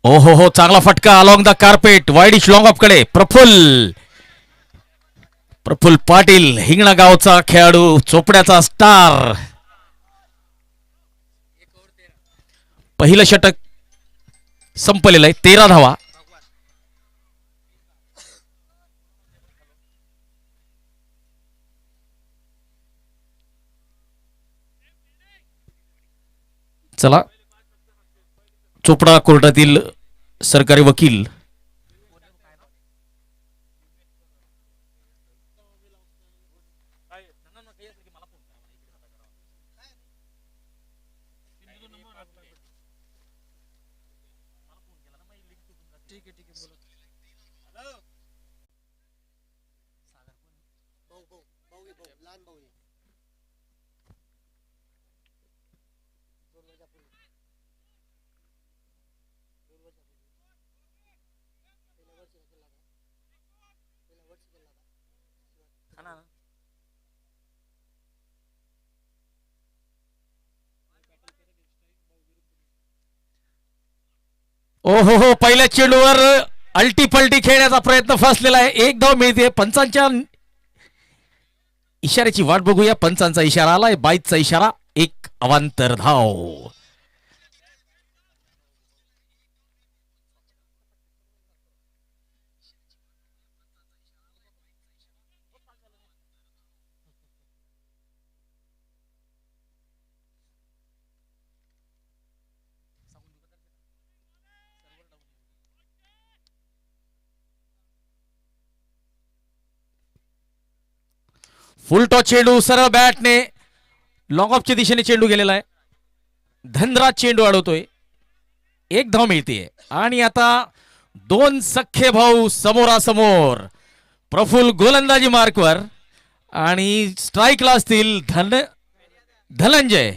ओ हो हो, चांगला फटका along the carpet, widish long of कडे. प्रफुल्ल प्रफुल्ल पाटील, हिंगणा गावचा खेळाडू, चोपड्याचा स्टार. पहिलं षटक संपलेलं आहे, 13 धावा. चला, चोपडा कोर्टातील सरकारी वकील ओ हो हो, पहिल्या चेंडूवर अल्टी पलटी खेळण्याचा प्रयत्न फसलेला आहे. एक धाव मिळते. पंचांच्या इशाऱ्याची वाट बघूया. पंचांचा इशारा आलाय, बाईचा इशारा, एक अवांतर धाव. फुल टॉस चेंडू, सरळ बॅटने लॉंग ऑफच्या दिशेने चेंडू गेलेला आहे. धनराज चेंडू अडवतोय. एक धाव मिळते. आणि आता दोन सख्खे भाऊ समोरासमोर. प्रफुल्ल गोलंदाजी मार्कवर आणि स्ट्राईकला असतील धनंजय.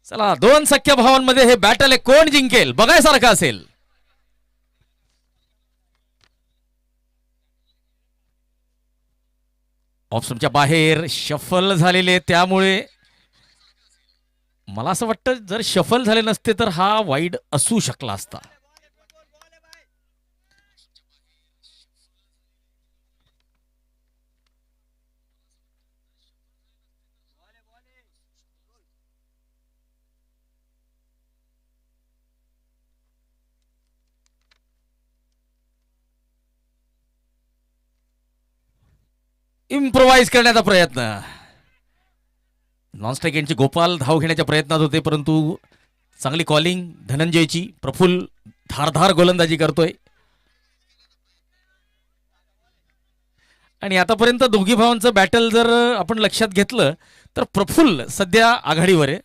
चला, दोन सख्या भावांमध्ये हे बॅटल आहे, कोण जिंकेल बघायसारखं असेल. ऑप्शनच्या बाहेर शफल झालेले, त्यामुळे मला असं वाटतं जर शफल झाले नसते तर हा वाईड असू शकला असता. इम्प्रोवाइज करण्याचा प्रयत्न. नॉनस्ट्राईक एंडचे गोपाल धाव घेण्याच्या प्रयत्नात होते, परंतु चांगली कॉलिंग धनंजयची. प्रफुल्ल धारधार गोलंदाजी करतोय. आणि आतापर्यंत दोघी भावांचं बॅटल जर आपण लक्षात घेतलं तर प्रफुल्ल सध्या आघाडीवर आहे.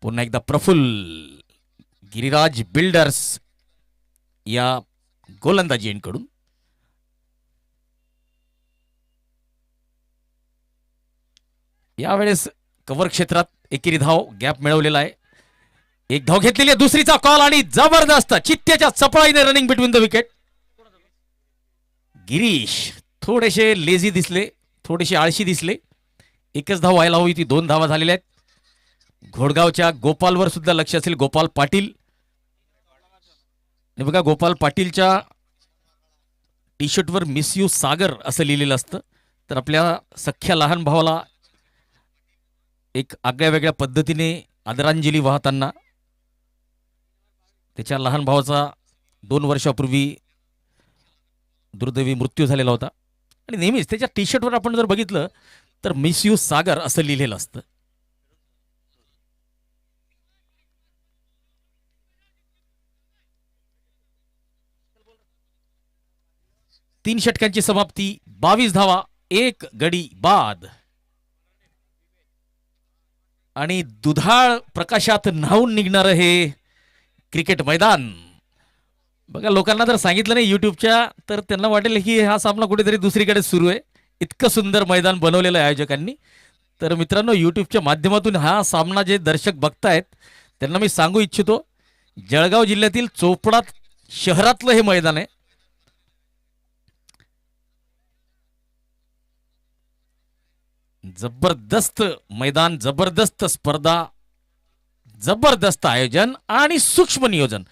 पुन्हा एकदा प्रफुल्ल, गिरिराज बिल्डर्स या गोलंदाजी एंडकडून. यावेळेस कव्हर क्षेत्रात एकेरी धाव गॅप मिळवलेला आहे. एक धाव घेतलेली आहे, दुसरीचा कॉल आणि जबरदस्त चित्त्याच्या चपळाईने running between the wicket. Girish थोडेसे लेझी दिसले, थोडेसे आळशी दिसले. एकच धाव व्हायला हवी ती 2 धावा झालेल्या आहेत. घोडगावच्या गोपालवर सुद्धा लक्ष असेल. गोपाल पाटील, बघा गोपाल पाटीलच्या टी शर्टवर मिस यू सागर असं लिहिलेलं असतं. तर आपल्या सख्या लहान भावाला एक आगळ्या वेगळ्या पद्धतीने आदरांजली वाहताना, त्याच्या लहान भावाचा 2 वर्षापूर्वी दुर्दैवी मृत्यू झालेला होता. आणि नेहमीच त्याच्या टी शर्टवर आपण जर बघितलं तर मिस यू सागर असं लिहिलेलं असतं. तीन षटकांची समाप्ती, 22 धावा, 1 गडी बाद. आणि दुधाळ प्रकाशात न्हावून निघणारं हे क्रिकेट मैदान. बघा, लोकांना जर सांगितलं नाही युट्यूबच्या तर त्यांना वाटेल की हा सामना कुठेतरी दुसरीकडे सुरू आहे. इतकं सुंदर मैदान बनवलेलं आहे आयोजकांनी. तर मित्रांनो, युट्यूबच्या माध्यमातून हा सामना जे दर्शक बघतायत त्यांना मी सांगू इच्छितो, जळगाव जिल्ह्यातील चोपडा शहरातलं हे मैदान आहे. जबरदस्त मैदान, जबरदस्त स्पर्धा, जबरदस्त आयोजन आणि सूक्ष्म नियोजन.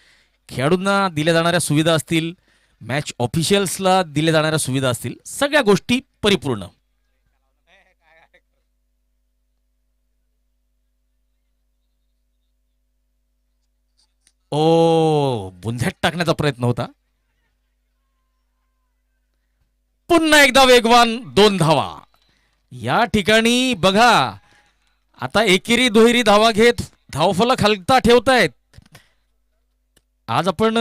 खेळाडूंना दिल्या जाणाऱ्या सुविधा असतील, मॅच ऑफिशियल्सला दिल्या जाणाऱ्या सुविधा असतील, सगळ्या गोष्टी परिपूर्ण. ओ, बुंध्यात टाकण्याचा प्रयत्न होता. पुन्हा एकदा वेगवान 2 धावा. या ठिकाणी बघा, आता एकेरी दुहेरी धावा घेत धावफलक खालता ठेवतायत. आज आपण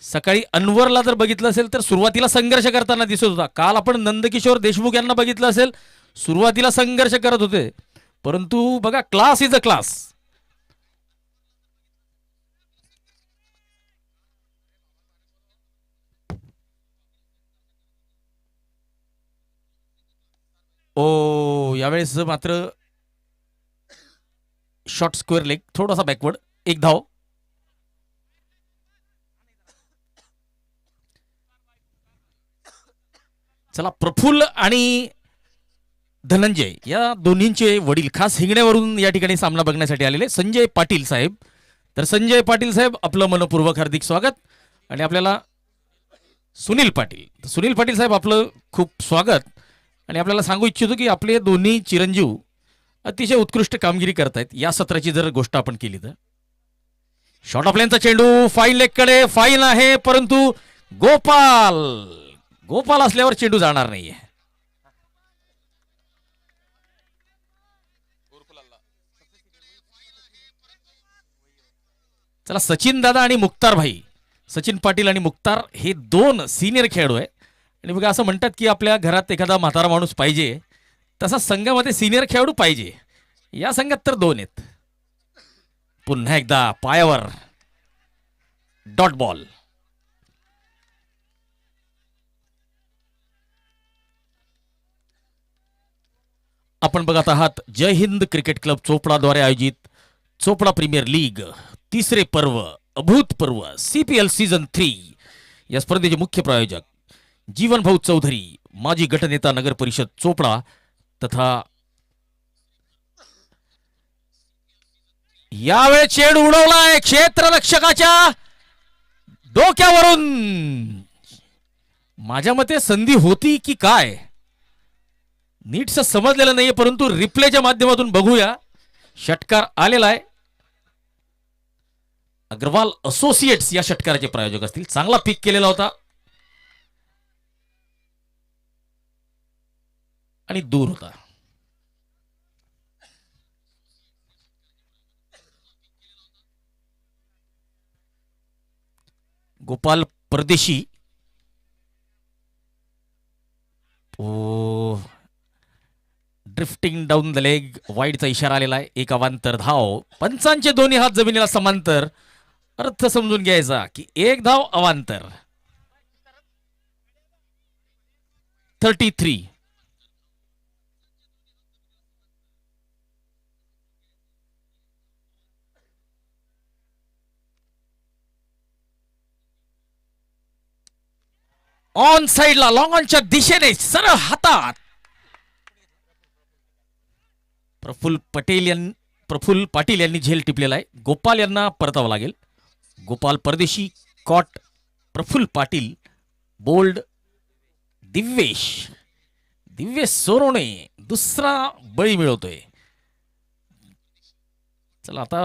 सकाळी अनवरला जर बघितलं असेल तर सुरुवातीला संघर्ष करताना दिसत होता. काल आपण नंदकिशोर देशमुख यांना बघितलं असेल, सुरुवातीला संघर्ष करत होते, परंतु बघा, क्लास इज अ क्लास. ओ, यावेळेस मात्र शॉर्ट स्क्वेअर लेग, थोडासा बॅकवर्ड, 1 धाव. चला, प्रफुल्ल आणि धनंजय या दोन्हींचे वडील खास हिंगण्यावरून या ठिकाणी सामना बघण्यासाठी आलेले संजय पाटील साहेब. तर संजय पाटील साहेब, आपलं मनपूर्वक हार्दिक स्वागत. आणि आपल्याला सुनील पाटील, सुनील पाटील साहेब, आपलं खूप स्वागत. आणि आपल्याला सांगू इच्छितो की आपले दोन्ही चिरंजीव अतिशय उत्कृष्ट कामगिरी करतायत. या सत्राची जर गोष्ट आपण केली तर शॉर्ट ऑफ लेनचा चेंडू फाईन लेगकडे, फाईन आहे, परंतु गोपाल गोपाल असल्यावर चेंडू जाणार नाहीये. चला, सचिन दादा आणि मुक्तार भाई, सचिन पाटील आणि मुक्तार हे 2 सिनियर खेळाडू आहे. आणि बघा, असं म्हणतात की आपल्या घरात एखादा म्हातारा माणूस पाहिजे, तसा संघामध्ये सिनियर खेळाडू पाहिजे. या संघात तर 2 आहेत. पुन्हा एकदा पायावर डॉट बॉल. आपण बघत आहात जय हिंद क्रिकेट क्लब चोपडाद्वारे आयोजित चोपडा प्रीमियर लीग 3रे पर्व, अभूतपूर्व CPL सीझन 3. या स्पर्धेचे मुख्य प्रायोजक जीवन भाऊ चौधरी, माजी गटनेता नगर परिषद चोपडा, तथा यावेळी चेंडू उडवलाय क्षेत्ररक्षकाच्या डोक्यावरून. माझ्या मते संधी होती की काय, नीटचं समजलेलं नाहीये, परंतु रिप्लेच्या माध्यमातून बघूया. षटकार आलेला आहे. अग्रवाल असोसिएट्स या षटकाराचे प्रायोजक असतील. चांगला पिक केलेला होता आणि दूर होता. गोपाल परदेशी, ड्रिफ्टिंग डाऊन द लेग, वाईडचा इशारा आलेला आहे. 1 अवांतर धाव. पंचांचे दोन्ही हात जमिनीला समांतर. अर्थ समजून घ्यायचा की 1 धाव अवांतर. 33. ऑन साइडला, लॉंग ऑनच्या दिशेने सरळ हातात. प्रफुल्ल पाटील यांनी झेल टिपलेला आहे. गोपाल यांना परतावं लागेल. गोपाल परदेशी, कॉट प्रफुल्ल पाटील, बोल्ड दिव्येश सोरोणे दुसरा बळी मिळवतोय. चला, आता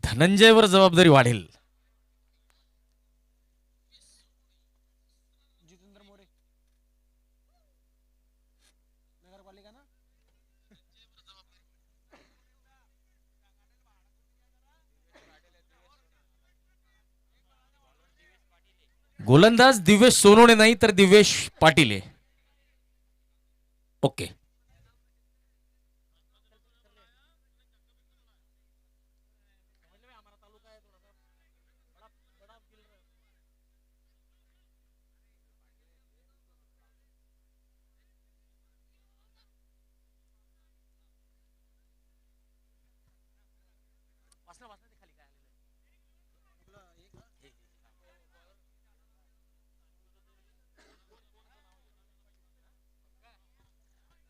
धनंजयवर जबाबदारी वाढेल. गोलंदाज दिव्येश सोनवणे नाही तर दिव्येश पाटील आहे. ओके.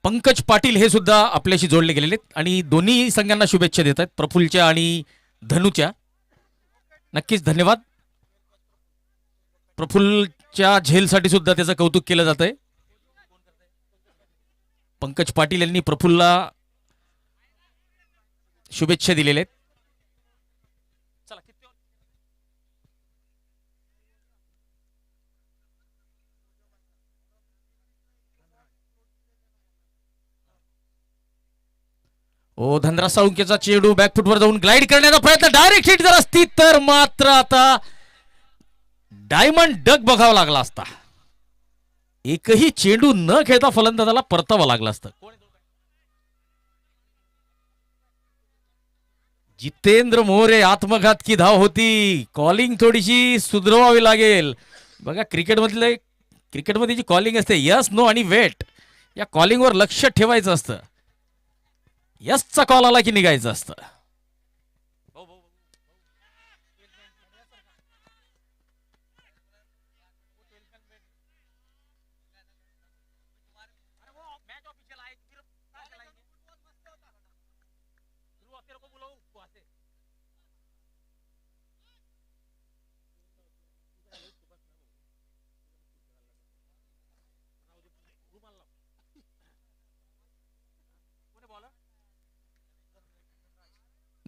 पंकज पाटील हे सुद्धा आपल्याशी जोडले गेलेले आहेत आणि दोन्ही संघांना शुभेच्छा देत आहेत, प्रफुल्लच्या आणि धनुच्या. नक्कीच धन्यवाद. प्रफुल्लच्या झेलसाठी सुद्धा त्याचं कौतुक केलं जात आहे. पंकज पाटील यांनी प्रफुल्लला शुभेच्छा दिलेल्या आहेत. ओ धनराज साळुंकेचा चेंडू बॅकफुटवर जाऊन ग्लाइड करण्याचा प्रयत्न, डायरेक्ट हिट जर असती तर मात्र आता डायमंड डग बघावा लागला असता. एकही चेंडू न खेळता फलंदाजाला परतावा लागला असतं. जितेंद्र मोरे आत्मघात की धाव होती. कॉलिंग थोडीशी सुधरवावी लागेल. बघा क्रिकेटमध्ये जी कॉलिंग असते यस नो आणि वेट, या कॉलिंगवर लक्ष ठेवायचं असतं. यसचा कॉल आला की निघायचं असतं.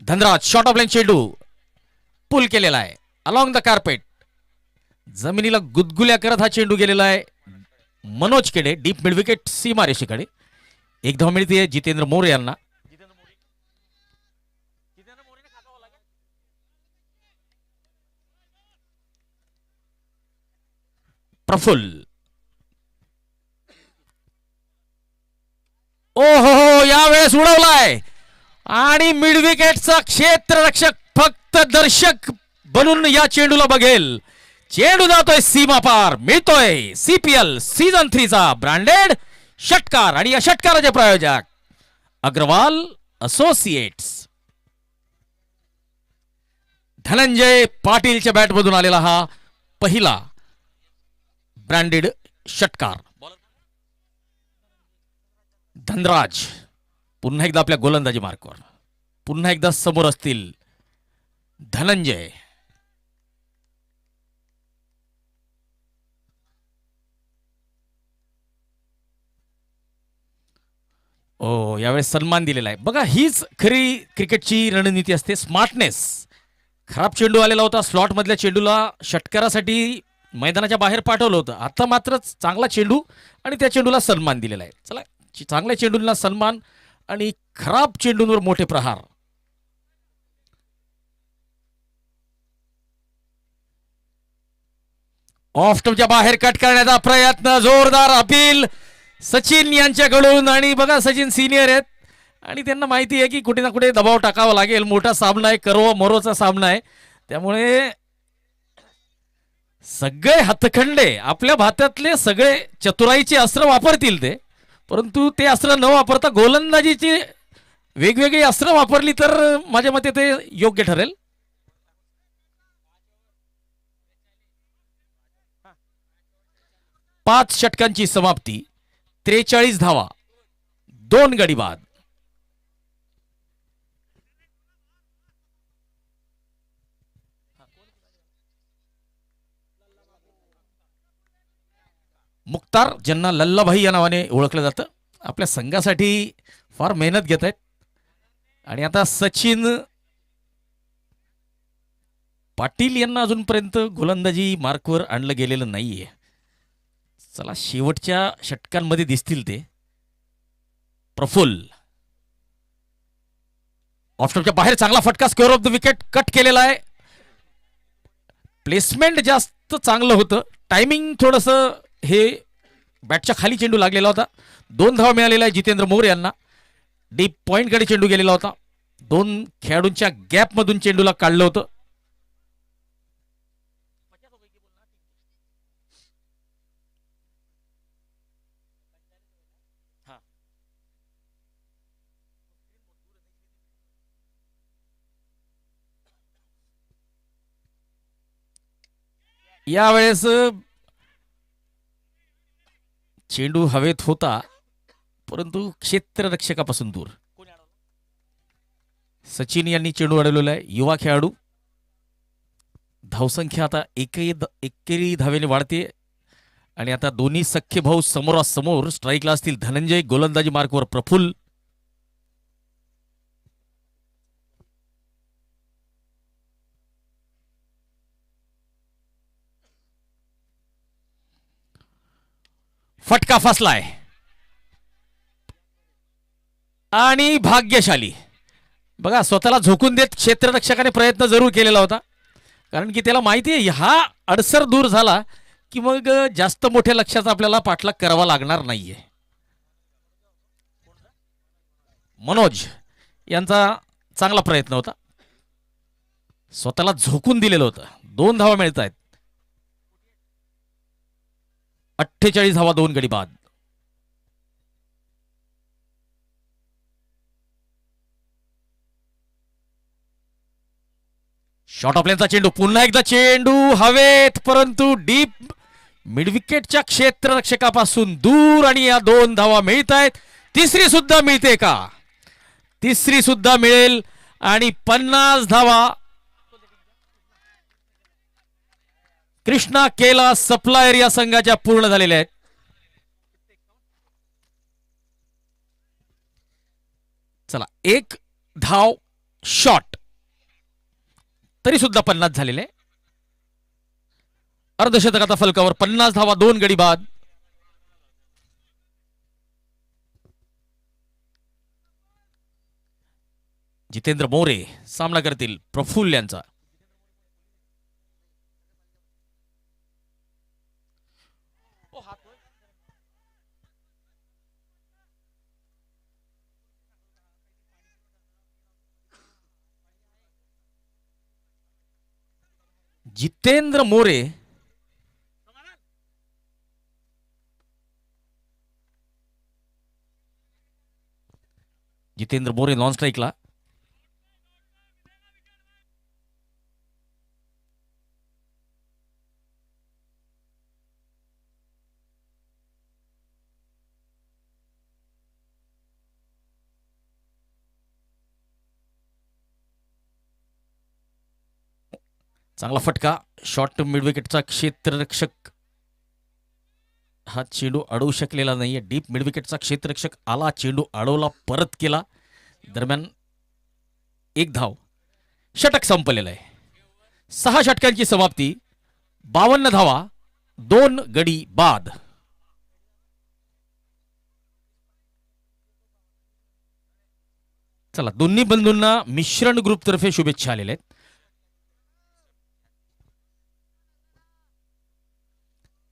धनराज शॉर्ट ऑफ लाईन चेंडू पुल केलेला आहे अलॉंग द कार्पेट. जमिनीला गुदगुल्या करत हा चेंडू गेलेला आहे मनोज केडे डीप मिड विकेट सीमारेषेकडे. एक धाव मिळते जितेंद्र मोरे यांना. प्रफुल्ल ओहो यावेळेस उडवलाय आणि मिड विकेटचा क्षेत्ररक्षक फक्त दर्शक बनून या चेंडूला बघेल. चेंडू जातोय सीमा पार. मिळतोय सीपीएल सीझन 3 चा ब्रँडेड षटकार आणि या षटकाराचे प्रायोजक अग्रवाल असोसिएट्स. धनंजय पाटीलच्या बॅटमधून आलेला हा पहिला ब्रँडेड षटकार. धनराज पुन्हा एकदा आपल्या गोलंदाजी मार्कवर, पुन्हा एकदा समोर असतील धनंजय. ओ यावेळेस सन्मान दिलेला आहे. बघा हीच खरी क्रिकेटची रणनीती असते, स्मार्टनेस. खराब चेंडू आलेला होता, स्लॉट मधल्या चेंडूला षटकारासाठी मैदानाच्या बाहेर पाठवलं होतं. आता मात्र चांगला चेंडू आणि त्या चेंडूला सन्मान दिलेला आहे. चला चांगल्या चेंडूंना सन्मान आणि खराब चेंडूंवर मोठे प्रहार. ऑफ स्टंपच्या बाहेर कट करण्याचा प्रयत्न, जोरदार अपील सचिन यांच्याकडून. आणि बघा सचिन सिनियर आहेत आणि त्यांना माहिती आहे की कुठे ना कुठे दबाव टाकावा लागेल. मोठा सामना आहे, करो मरोचा सामना आहे, त्यामुळे सगळे हथखंडे आपल्या भात्यातले सगळे चतुराईचे अस्त्र वापरतील ते. परंतु ते अस्त्र न वापरता गोलंदाजीची वेगवेगळी अस्त्र वापरली तर माझ्या मते ते योग्य ठरेल. पाच षटकांची समाप्ती, 43 धावा, 2 गडी बाद. मुख्तार ज्यांना लल्लाभाई या नावाने ओळखलं जातं, आपल्या संघासाठी फार मेहनत घेत आहेत. आणि आता सचिन पाटील यांना अजूनपर्यंत गोलंदाजी मार्कवर आणलं गेलेलं नाहीये. चला शेवटच्या षटकांमध्ये दिसतील ते. प्रफुल्ल ऑफस्टॉपच्या बाहेर चांगला फटका, square of the wicket cut केलेला आहे. प्लेसमेंट जास्त चांगलं होतं, टायमिंग थोडस हे बॅटच्या खाली चेंडू लागलेला होता. 2 धावा मिळालेला आहे जितेंद्र मोरे यांना. डीप पॉइंट कडे चेंडू गेलेला होता. 2 खेळाडूंच्या गॅप मधून चेंडूला काढलं होतं. यावेळेस चेंडू हवेत होता परंतु क्षेत्ररक्षकापासून दूर. सचिन यांनी चेंडू अडवलेला आहे. युवा खेळाडू. धावसंख्या आता एकेरी धावेने वाढते आणि आता दोन्ही सख्खे भाऊ समोरासमोर स्ट्राईकला असतील. धनंजय गोलंदाजी मार्कवर प्रफुल्ल. फटका फसलाय आणि भाग्यशाली. बघा स्वतःला झोकून देत क्षेत्ररक्षकाने प्रयत्न जरूर केलेला होता, कारण की त्याला माहिती आहे हा अडसर दूर झाला की मग जास्त मोठ्या लक्ष्याचा आपल्याला पाठलाग करावा लागणार नाहीये. मनोज यांचा चांगला प्रयत्न होता, स्वतःला झोकून दिलेलं होतं. 2 धावा मिळत आहेत. 48 धावा 2 गडी बाद. शॉर्ट ऑफ लेनचा चेंडू. पुन्हा एकदा चेंडू हवेत, परंतु डीप मिडविकेटच्या क्षेत्ररक्षकापासून दूर आणि या 2 धावा मिळत आहेत. तिसरी सुद्धा मिळते का? तिसरी सुद्धा मिळेल आणि 50 धावा कृष्णा केला सप्लायर या संघाच्या पूर्ण झालेल्या आहेत. चला, 1 धाव शॉट तरी सुद्धा 50 झालेले. अर्धशतकाचा फलकावर 50 धावा 2 गडी बाद. जितेंद्र मोरे सामना करतील प्रफुल्ल यांचा. जितेंद्र मोरे नॉन स्ट्राईकला. चांगला फटका. शॉर्ट मिडविकेटचा क्षेत्ररक्षक हा चेंडू अडवू शकलेला नाहीये. डीप मिडविकेटचा क्षेत्ररक्षक आला, चेंडू अडवला, परत केला. दरम्यान 1 धाव. षटक संपलेलं आहे. 6 षटकांची समाप्ती. 52 धावा 2 गडी बाद. चला, दोन्ही बंधूंना मिश्रण ग्रुप तर्फे शुभेच्छा आलेल्या आहेत.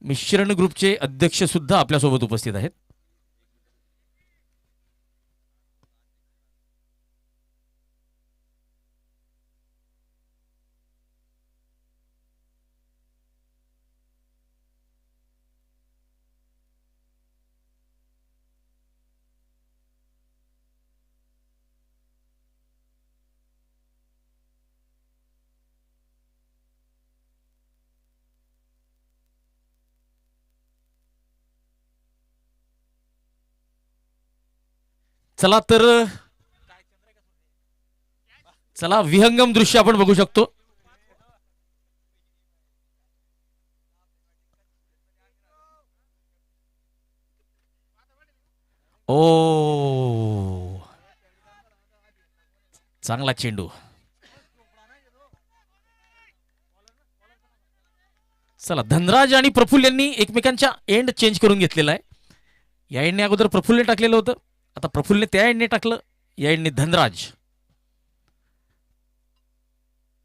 मिश्रण ग्रुपचे अध्यक्ष सुद्धा आपल्यासोबत उपस्थित आहेत. चला तर विहंगम दृश्य आपण बघू शकतो. ओ, चांगला चेंडू. चला, धनराज आणि प्रफुल्ल यांनी एकमेकांच्या एंड चेंज करून घेतलेला आहे. या एंडने अगोदर प्रफुल्लने टाकलेलं होतं, आता प्रफुल्लने त्या एंडने टाकलं, या एंडने धनराज.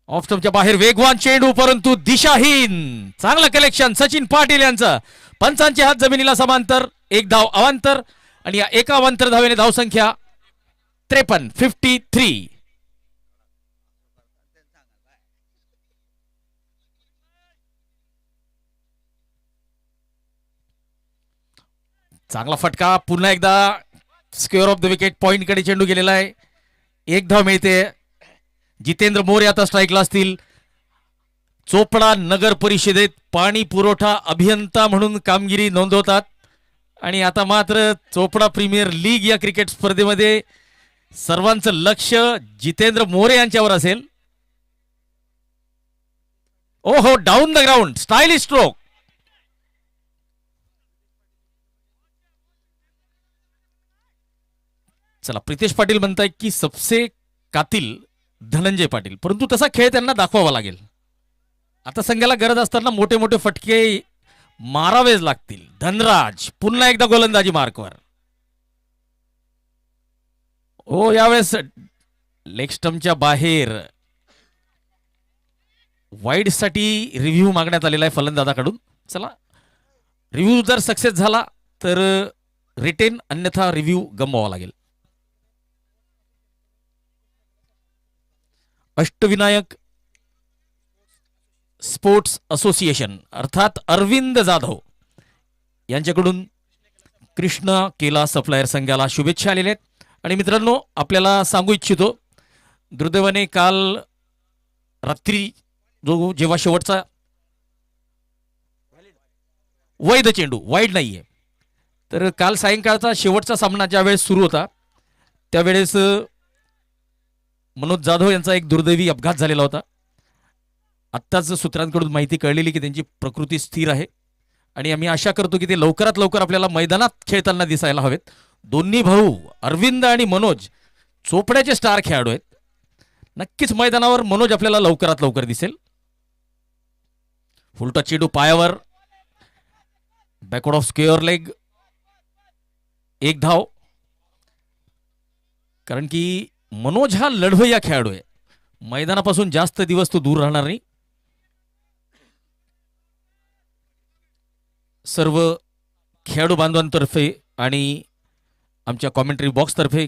ऑफ स्टंपच्या बाहेर वेगवान चेंडू, परंतु दिशाहीन. चांगलं कलेक्शन सचिन पाटील यांचं. पंचांचे हात जमिनीला समांतर. 1 धाव अवांतर आणि या एका अवांतर धावेने धावसंख्या 53. चांगला फटका. पुन्हा एकदा square of the wicket point कडे चेंडू गेलेला आहे. 1 धाव मिळते. जितेंद्र मोरे आता स्ट्राईकला असतील. चोपडा नगर परिषदेत पाणी पुरवठा अभियंता म्हणून कामगिरी नोंदवतात आणि आता मात्र चोपडा प्रीमियर लीग या क्रिकेट स्पर्धेमध्ये सर्वांचं लक्ष जितेंद्र मोरे यांच्यावर असेल. ओहो, down the ground, stylish stroke. चला, प्रितेश पाटील म्हणताय की सबसे कातील धनंजय पाटील, परंतु तसा खेळ त्यांना दाखवावा लागेल. आता संघाला गरज असताना मोठे मोठे फटके मारावेच लागतील. धनराज पुन्हा एकदा गोलंदाजी मार्कवर. ओ, यावेळेस लेग स्टंपच्या बाहेर वाईड साठी रिव्ह्यू मागण्यात आलेला आहे फलंदाजाकडून. चला, रिव्ह्यू जर सक्सेस झाला तर रिटेन, अन्यथा रिव्ह्यू गमवावा लागेल. अष्टविनायक स्पोर्ट्स असोसिएशन अर्थात अरविंद जाधव यांच्याकडून कृष्ण केला सप्लायर संघाला शुभेच्छा आलेल्या आहेत. आणि मित्रांनो, आपल्याला सांगू इच्छितो, दुर्दैवाने काल रात्री जेव्हा शेवटचा वैध चेंडू, वाईड नाहीये, तर काल सायंकाळचा शेवटचा सामना ज्यावेळेस सुरू होता त्यावेळेस मनोज जाधव यांचा एक दुर्दैवी अपघात झालेला होता. आत्ताच सूत्रांकडून माहिती कळलेली की त्यांची प्रकृती स्थिर आहे आणि आम्ही आशा करतो की ते लवकरात लवकर आपल्याला मैदानात खेळताना दिसायला हवेत. दोन्ही भाऊ अरविंद आणि मनोज चोपड्याचे स्टार खेळाडू आहेत. नक्कीच मैदानावर मनोज आपल्याला लवकरात लवकर दिसेल. फुलटॉस चेंडू पायावर, बॅकवर्ड ऑफ स्क्वेअर लेग, एक धाव. कारण की मनोज हा लढवय्या खेळाडू आहे, मैदानापासून जास्त दिवस तो दूर राहणार नाही. सर्व खेळाडू बांधवांतर्फे आणि आमच्या कॉमेंट्री बॉक्सतर्फे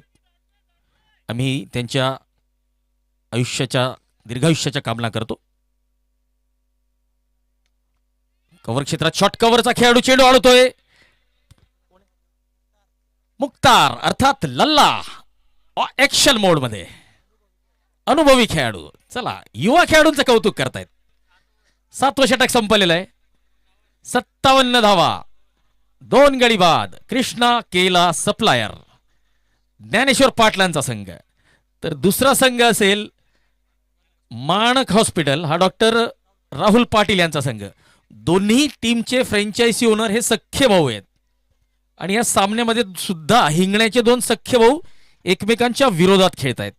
आम्ही त्यांच्या दीर्घायुष्याच्या कामना करतो. कव्हर क्षेत्रात शॉर्ट कव्हरचा खेळाडू चेंडू आडतोय. मुख्तार अर्थात लल्ला ऍक्शन मोड मध्ये, अनुभवी खेळाडू. चला, युवा खेळाडूंचं कौतुक करतायत. 7वं षटक संपलेलं आहे. 57 धावा, 2 गडी बाद. कृष्णा केला सप्लायर ज्ञानेश्वर पाटलांचा संघ. तर दुसरा संघ असेल माणक हॉस्पिटल, हा डॉक्टर राहुल पाटील यांचा संघ. दोन्ही टीमचे फ्रँचायझी ओनर हे सख्खे भाऊ आहेत आणि या सामन्यामध्ये सुद्धा हिंगण्याचे 2 सख्खे भाऊ एकमेकांच्या विरोधात खेळत आहेत.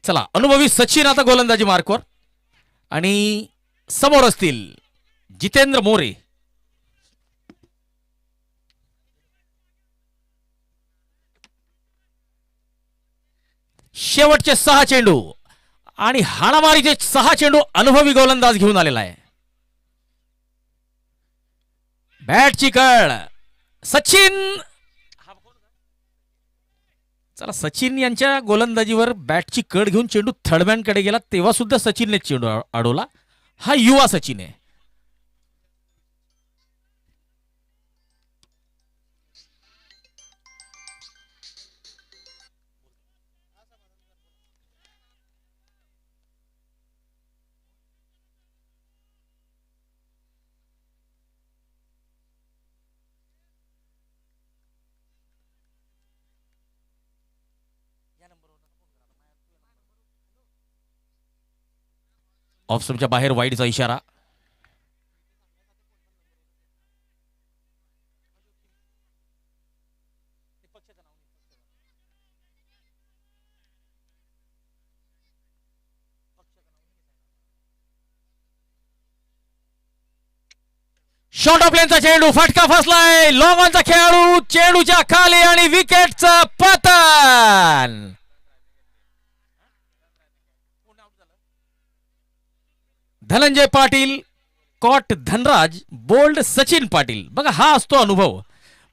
चला, अनुभवी सचिन आता गोलंदाजी मार्कवर आणि समोर असतील जितेंद्र मोरे. शेवटचे 6 चेंडू आणि हाणामारीचे 6 चेंडू अनुभवी गोलंदाज घेऊन आलेला आहे. बॅटची कळ सचिन. चला, सचिन यांच्या गोलंदाजीवर बॅटची कड घेऊन चेंडू थर्डमॅनकडे गेला तेव्हा सुद्धा सचिनने चेंडू अडवला. हा युवा सचिन आहे. ऑफ स्टंपच्या बाहेर वाईडचा इशारा. शॉर्ट ऑफ लेनचा चेंडू, फटका फसलाय. लॉंग ऑनचा खेळाडू चेंडूच्या खाली आणि विकेटचं पतन. Dhananjay Patil caught Dhanraj bowled Sachin Patil. बघा, हा असतो अनुभव.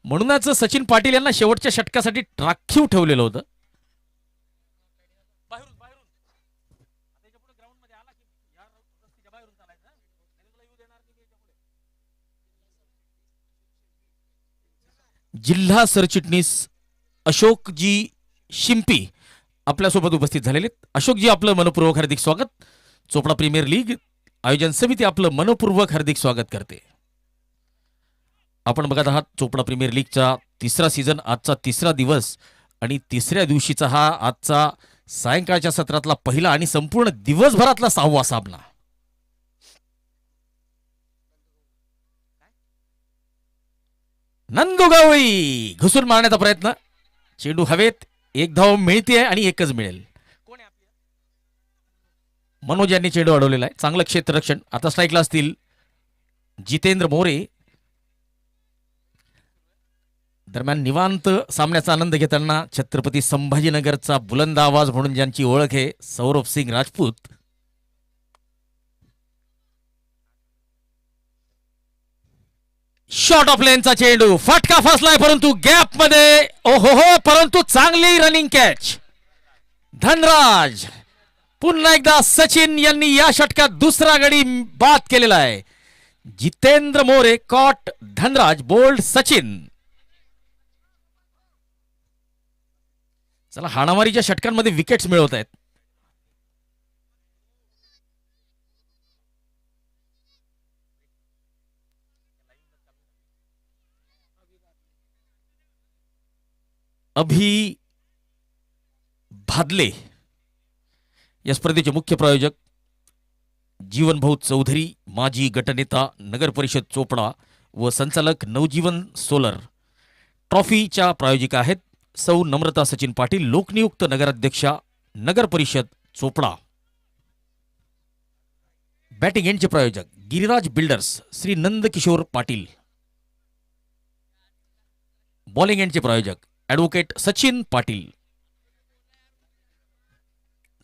म्हणूनच सचिन पाटील यांना शेवटच्या षटकासाठी राखीव ठेवलेलं होतं. जिल्हा सरचिटणीस अशोकजी शिंपी आपल्यासोबत उपस्थित झालेले अशोकजी, आपलं मनपूर्वक हार्दिक स्वागत. चोपडा प्रीमियर लीग आयोजन समिती आपलं मनपूर्वक हार्दिक स्वागत करते. आपण बघत आहात चोपडा प्रीमियर लीगचा तिसरा सीझन, आजचा तिसरा दिवस आणि तिसऱ्या दिवशीचा हा आजचा सायंकाळच्या सत्रातला पहिला आणि संपूर्ण दिवसभरातला 6वा सामना. नंदुगावळी घुसून मारण्याचा प्रयत्न, चेंडू हवेत, एक धाव मिळते आणि एकच मिळेल. मनोज यांनी चेंडू अडवलेला आहे, चांगलं क्षेत्ररक्षण. आता स्ट्राईकला असतील जितेंद्र मोरे. दरम्यान निवांत सामन्याचा आनंद घेताना छत्रपती संभाजीनगरचा बुलंद आवाज म्हणून ज्यांची ओळख आहे, सौरभ सिंग राजपूत. शॉर्ट ऑफ लेनचा चेंडू, फटका फसलाय परंतु गॅप मध्ये. ओहो हो, परंतु चांगली रनिंग कॅच. धनराज, पुन्हा एकदा सचिन यांनी या षटकात दुसरा गडी बाद केलेला आहे. Jitendra More caught, Dhanraj bowled, Sachin. चला, हाणामारीच्या षटकांमध्ये विकेट्स मिळवत आहेत. अभि भादले या स्पर्धेचे मुख्य प्रायोजक जीवनभाऊ चौधरी, माजी गटनेता, नगर परिषद चोपडा व संचालक नवजीवन सोलर. ट्रॉफीच्या प्रायोजिका आहेत सौ नम्रता सचिन पाटील, लोकनियुक्त नगराध्यक्षा, नगर परिषद चोपडा. बॅटिंग एंडचे प्रायोजक गिरिराज बिल्डर्स, श्री नंदकिशोर पाटील. बॉलिंग एंडचे प्रायोजक ॲडव्होकेट सचिन पाटील.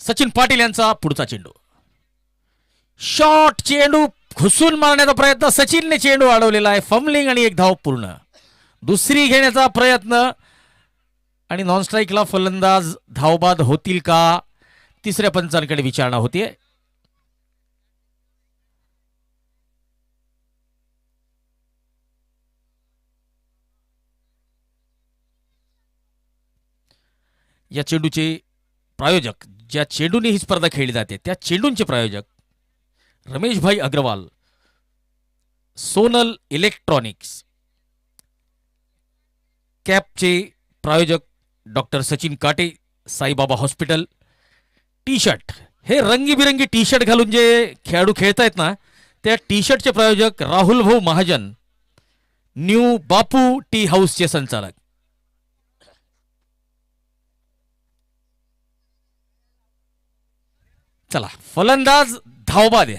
सचिन पाटील यांचा पुढचा चेंडू, शॉट, चेंडू घुसून मारण्याचा प्रयत्न, सचिनने चेंडू अडवलेला आहे. फमलिंग आणि एक धाव पूर्ण. दुसरी घेण्याचा प्रयत्न आणि नॉन स्ट्राईकला फलंदाज धावबाद होतील का, तिसऱ्या पंचांकडे विचारणा होतीये. या चेंडूचे प्रायोजक, ज्या चेंडूने ही स्पर्धा खेळली जाते त्या चेंडूंचे प्रायोजक रमेशभाई अग्रवाल, सोनल इलेक्ट्रॉनिक्स. कॅपचे प्रायोजक डॉक्टर सचिन काटे, साईबाबा हॉस्पिटल. टी शर्ट, हे रंगीबिरंगी टी शर्ट घालून जे खेळाडू खेळतायत ना, त्या टी शर्टचे प्रायोजक राहुल भाऊ महाजन, न्यू बापू टी हाऊसचे संचालक. चला, फलंदाज धावबाद आहे.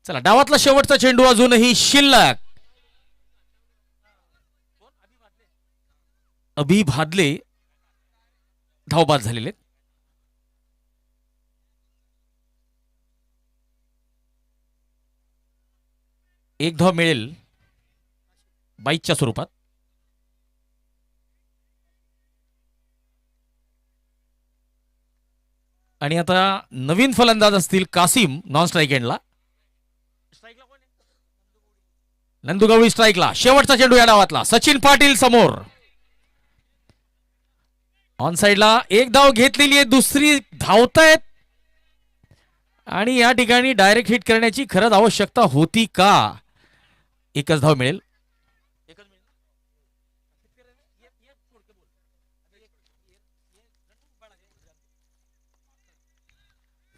चला, डावातला शेवटचा चेंडू अजूनही शिल्लक. अभि भादले धावबाद झालेले. एक धाव मिळेल बाईकच्या स्वरूपात. आणि आता नवीन फलंदाज असतील कासिम नॉन स्ट्राईक एंडला. नंदुगावळी स्ट्राईकला, शेवटचा चेंडू या डावातला, सचिन पाटील समोर. ऑन साइडला एक धाव घेतलेली आहे, दुसरी धावतायत आणि या ठिकाणी डायरेक्ट हिट करण्याची खरंच आवश्यकता होती का. एकच धाव मिळेल.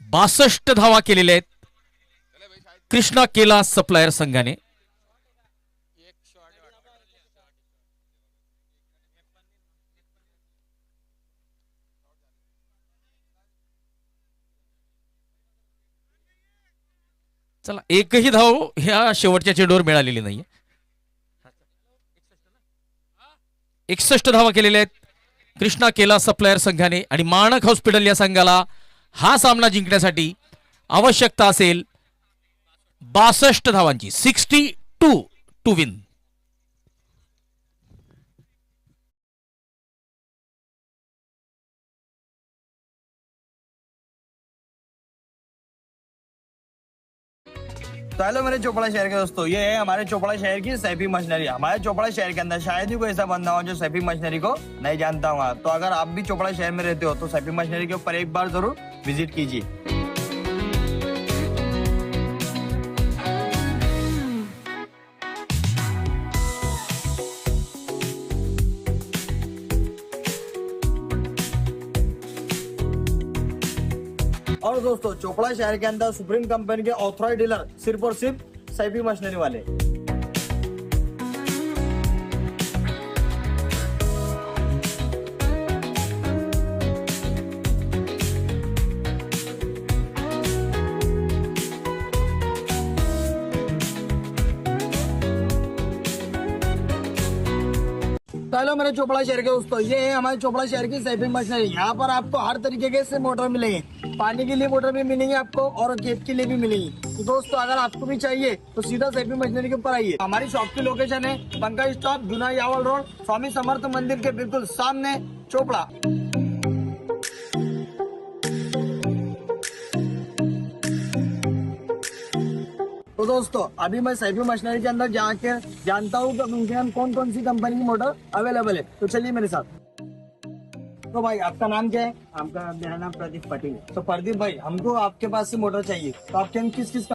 62 धावा केलेल्या आहेत कृष्णा केला सप्लायर संघाने. चला, एकही धाव ह्या शेवटच्या चेंडूवर मिळालेली नाहीये. 61 धावा केलेल्या आहेत कृष्णा केला सप्लायर संघाने आणि माणक हॉस्पिटल या संघाला हा सामना जिंकण्यासाठी आवश्यकता असेल 62 धावांची, 62 टू विन. तो हेलो मेरे चोपड़ा शहर के दोस्तों, ये है हमारे चोपड़ा शहर की सैफी मशीनरी। हमारे चोपड़ा शहर के अंदर शायद ही कोई ऐसा बंदा हो जो सैफी मशीनरी को नहीं जानता होगा। तो अगर आप भी चोपड़ा शहर में रहते हो तो सैफी मशीनरी के ऊपर एक बार जरूर विजिट कीजिए। और दोस्तों, चोपड़ा शहर के अंदर सुप्रीम कंपनी के ऑथराइज डीलर सिर्फ और सिर्फ सैफी मशीनरी वाले। हेलो मेरे चोपड़ा शहर के दोस्तों, ये है हमारे चोपड़ा शहर की सैफी मशीनरी। यहाँ पर आपको हर तरीके के से मोटर मिलेंगे। पानी के लिए मोटर भी मिलेंगे आपको और खेत के लिए भी मिलेंगी। तो दोस्तों, अगर आपको भी चाहिए तो सीधा सैफी मशीनरी के ऊपर आइए। हमारी शॉप की लोकेशन है पंकज स्टॉप, जूना यावल रोड, स्वामी समर्थ मंदिर के बिल्कुल सामने, चोपड़ा। तो दोस्तों, अभी मैं सैफी मशीनरी के अंदर जाके जानता हूँ कि उनके यहाँ कौन कौन सी कंपनी की मोटर अवेलेबल है। तो चलिए मेरे साथ। तो भाई, आपका नाम क्या है? आपका मेरा नाम प्रदीप पटेल। तो प्रदीप भाई, हमको आपके पास से मोटर चाहिए। तो आपके यहाँ किस किस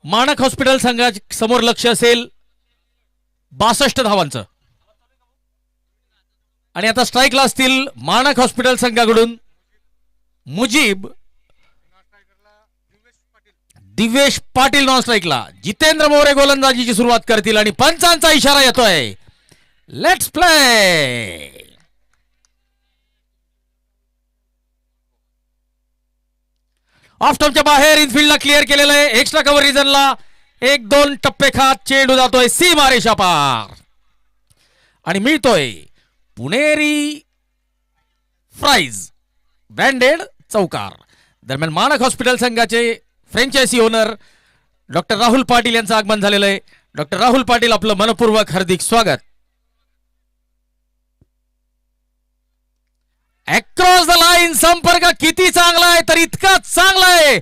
माणक हॉस्पिटल संघा समोर लक्ष असेल 62 धावांचं. आणि आता स्ट्राईकला असतील माणक हॉस्पिटल संघाकडून मुजीब, दिवेश पाटील नॉन स्ट्राईकला, जितेंद्र मोरे गोलंदाजीची सुरुवात करतील आणि पंचांचा इशारा येतोय. Let's play. ऑफ स्टंपच्या बाहेर इनफिल्डला क्लिअर केलेलं आहे. एक्स्ट्रा कव्हर रिजनला 1-2 टप्पे खात चेंडू जातोय सीमा रेषा पार आणि मिळतोय पुणेरी फ्राईज ब्रँडेड चौकार. दरम्यान माणक हॉस्पिटल संघाचे franchise owner doctor Rahul Patil यांचं आगमन झालेलं आहे. डॉक्टर राहुल पाटील आपलं मनपूर्वक हार्दिक स्वागत. अक्रॉस द लाईन संपर्क किती चांगला आहे तर इतका चांगला आहे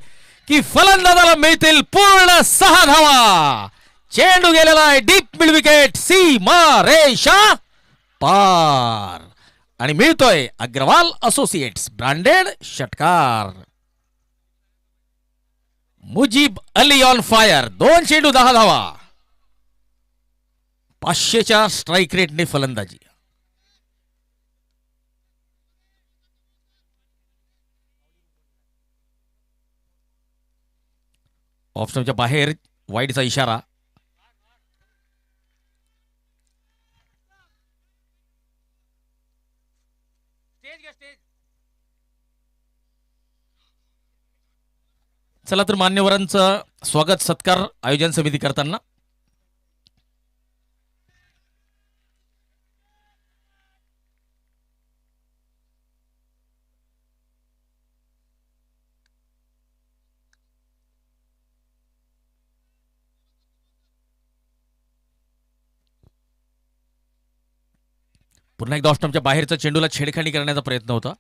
की फलंदाजाला मिळतील पूर्ण 6 धावा. चेंडू गेलेला आहे डीप मिड विकेट सीमा रेषा पार आणि मिळतोय अग्रवाल असोसिएट्स ब्रँडेड षटकार. Mujeeb Ali on fire. 2 चेंडू 10 धावा. 500च्या स्ट्राईक रेटने फलंदाजी. ऑफ स्टंपच्या बाहेर वाईडचा इशारा. चला तर मान्यवरांचं स्वागत सत्कार आयोजन समिती करताना पुन्हा एकदा ऑफ स्टंपच्या बाहेरचा चेंडूला छेडखानी करण्याचा प्रयत्न होता.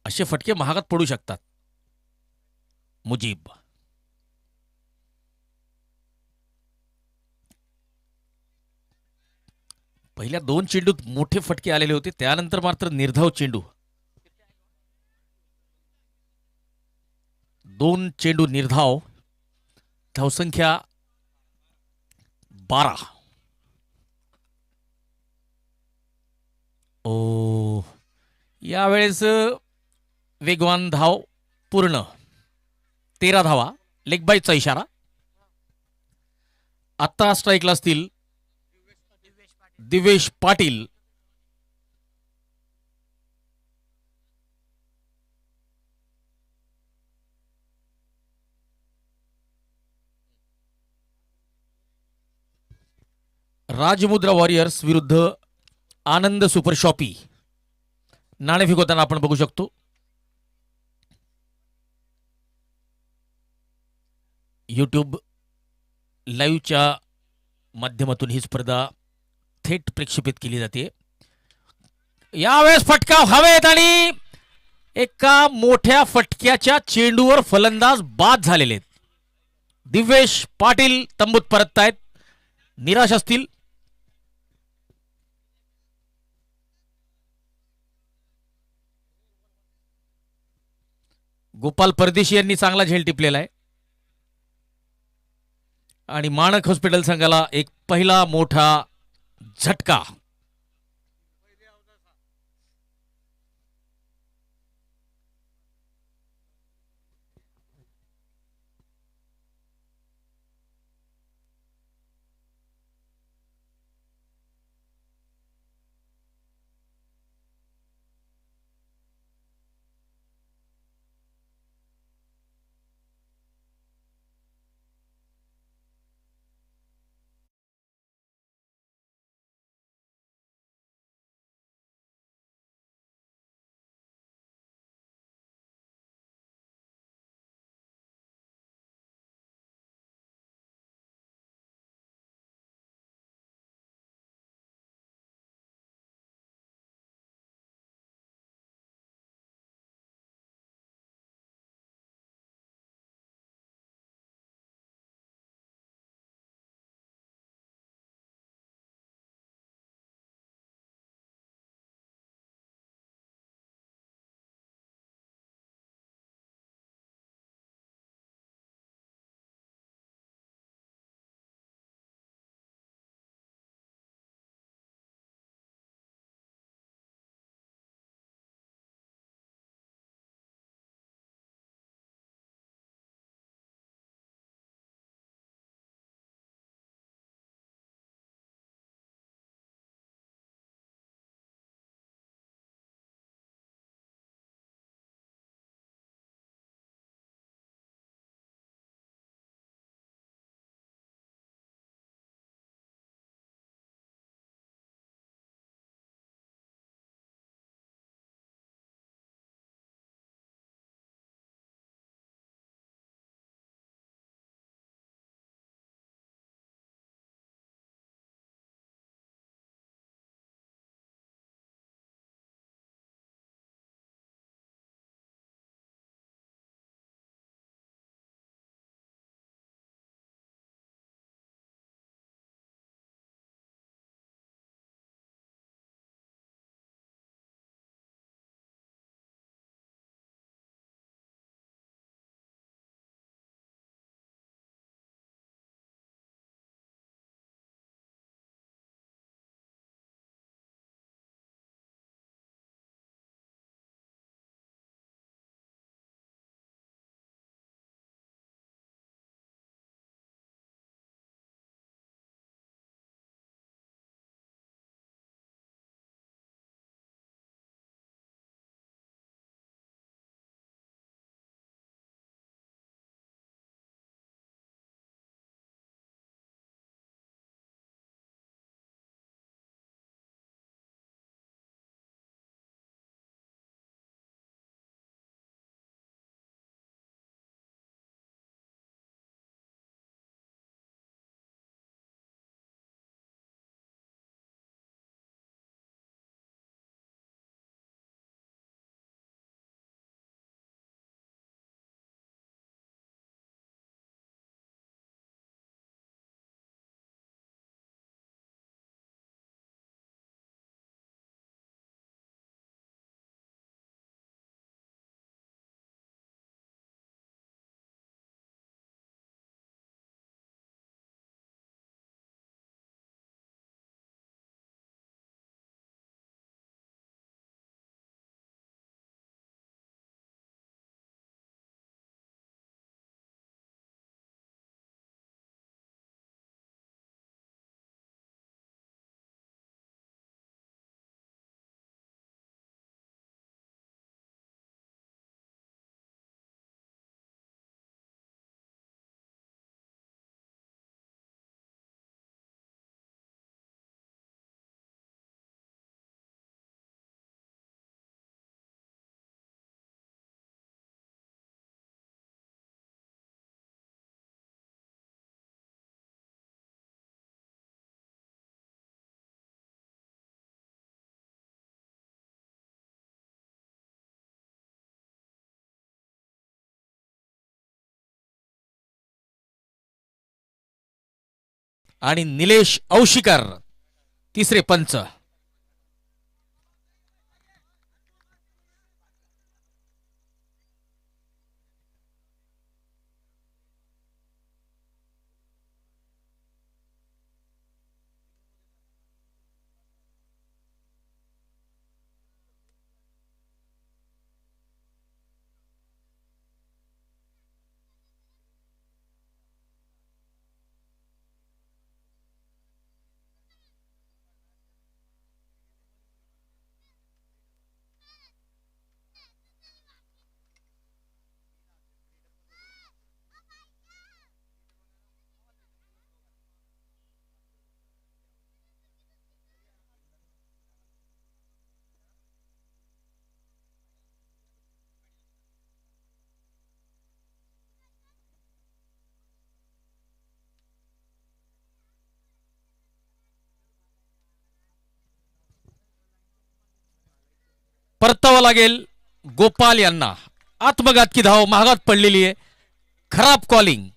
असे फटके महागात पडू शकतात. मुजीब पहिल्या 2 चेंडूत मोठे फटके आलेले होते, त्यानंतर मात्र निर्धाव चेंडू. 2 चेंडू निर्धाव. धावसंख्या 12. ओ यावेळेस वेगवान धाव पूर्ण 13 धावा. लेग बाईचा इशारा. आता स्ट्राईकला असतील दिवेश पाटील. राजमुद्रा वॉरियर्स विरुद्ध आनंद सुपर शॉपी. नाणेफेक होताना आपण बघू शकतो. यूट्यूब लाईव्हच्या माध्यमातून ही स्पर्धा थेट प्रक्षेपित केली जाते. यावेळेस फटका हवेत आणि एका मोठ्या फटक्याच्या चेंडूवर फलंदाज बाद झालेले आहेत. दिवेश पाटील तंबूत परततायत. निराश असतील. गोपाल परदेशी यांनी चांगला झेल टिपलेला आहे आणि माणक हॉस्पिटल संघाला एक पहिला मोठा झटका. आणि निलेश औशिकर तिसरे पंच. परतावं लागेल गोपाल यांना. आत्मघातकी धाव महागात पडलेली आहे. खराब कॉलिंग.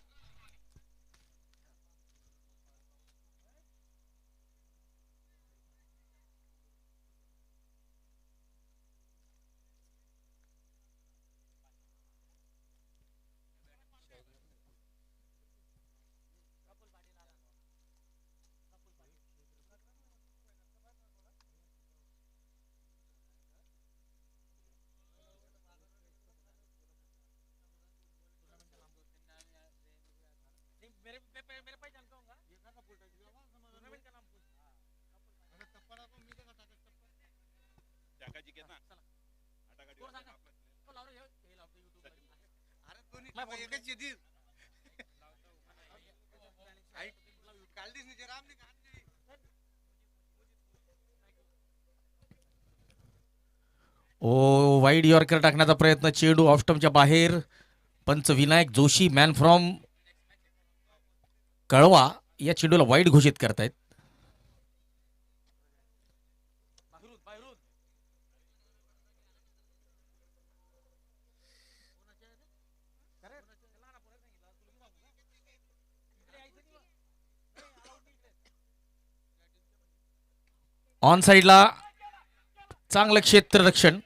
ओ वाईड यॉर्कर टाकण्याचा प्रयत्न. चेंडू ऑफस्टमच्या बाहेर. पंच विनायक जोशी मॅन फ्रॉम कळवा या चेंडूला वाईड घोषित करतायत. ऑन साइडला चांगलं क्षेत्ररक्षण.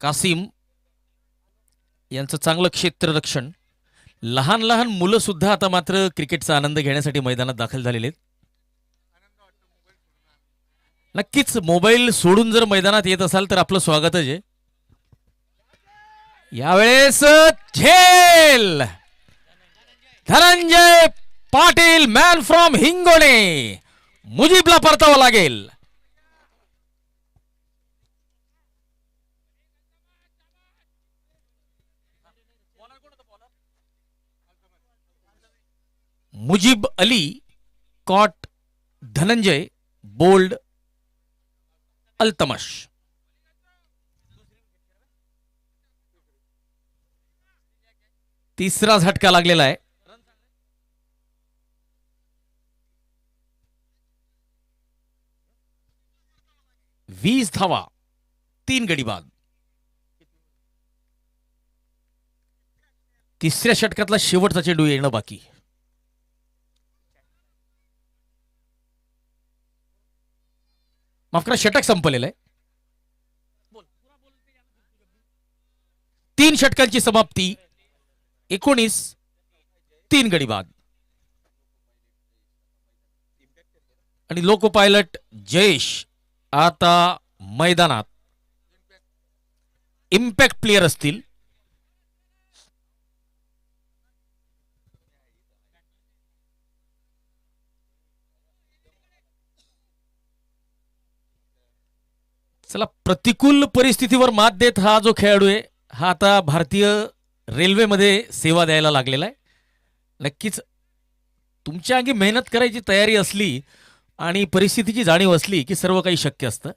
कासिम यांचं चांगलं क्षेत्ररक्षण. लहान लहान मुलं सुद्धा आता मात्र क्रिकेटचा आनंद घेण्यासाठी मैदानात दाखल झालेले आहेत. नक्कीच मोबाईल सोडून जर मैदानात येत असाल तर आपलं स्वागतच आहे. यावेळेस झेल धनंजय पाटील मॅन फ्रॉम हिंगोणे. मुजीबला परतावं लागेल. Mujib Ali caught Dhananjay bowled Altamash. तिसरा झटका लागलेला आहे. 20 धावा 3 गडी बाद. तिसऱ्या षटकातला शेवटचा चेंडू येणं बाकी. माफ करा, षटक संपलेलं आहे. 3 षटकांची समाप्ती. 19 3 गडी बाद. आणि लोको पायलट जयेश आता मैदानात. इम्पॅक्ट प्लेयर असतील. चला, प्रतिकूल परिस्थितीवर मात देत हा जो खेळाडू आहे हा आता भारतीय रेल्वेमध्ये सेवा द्यायला लागलेला आहे. नक्कीच तुमच्या अंगी मेहनत करायची तयारी असली आणि परिस्थितीची जाणीव असली की सर्व काही शक्य असतं.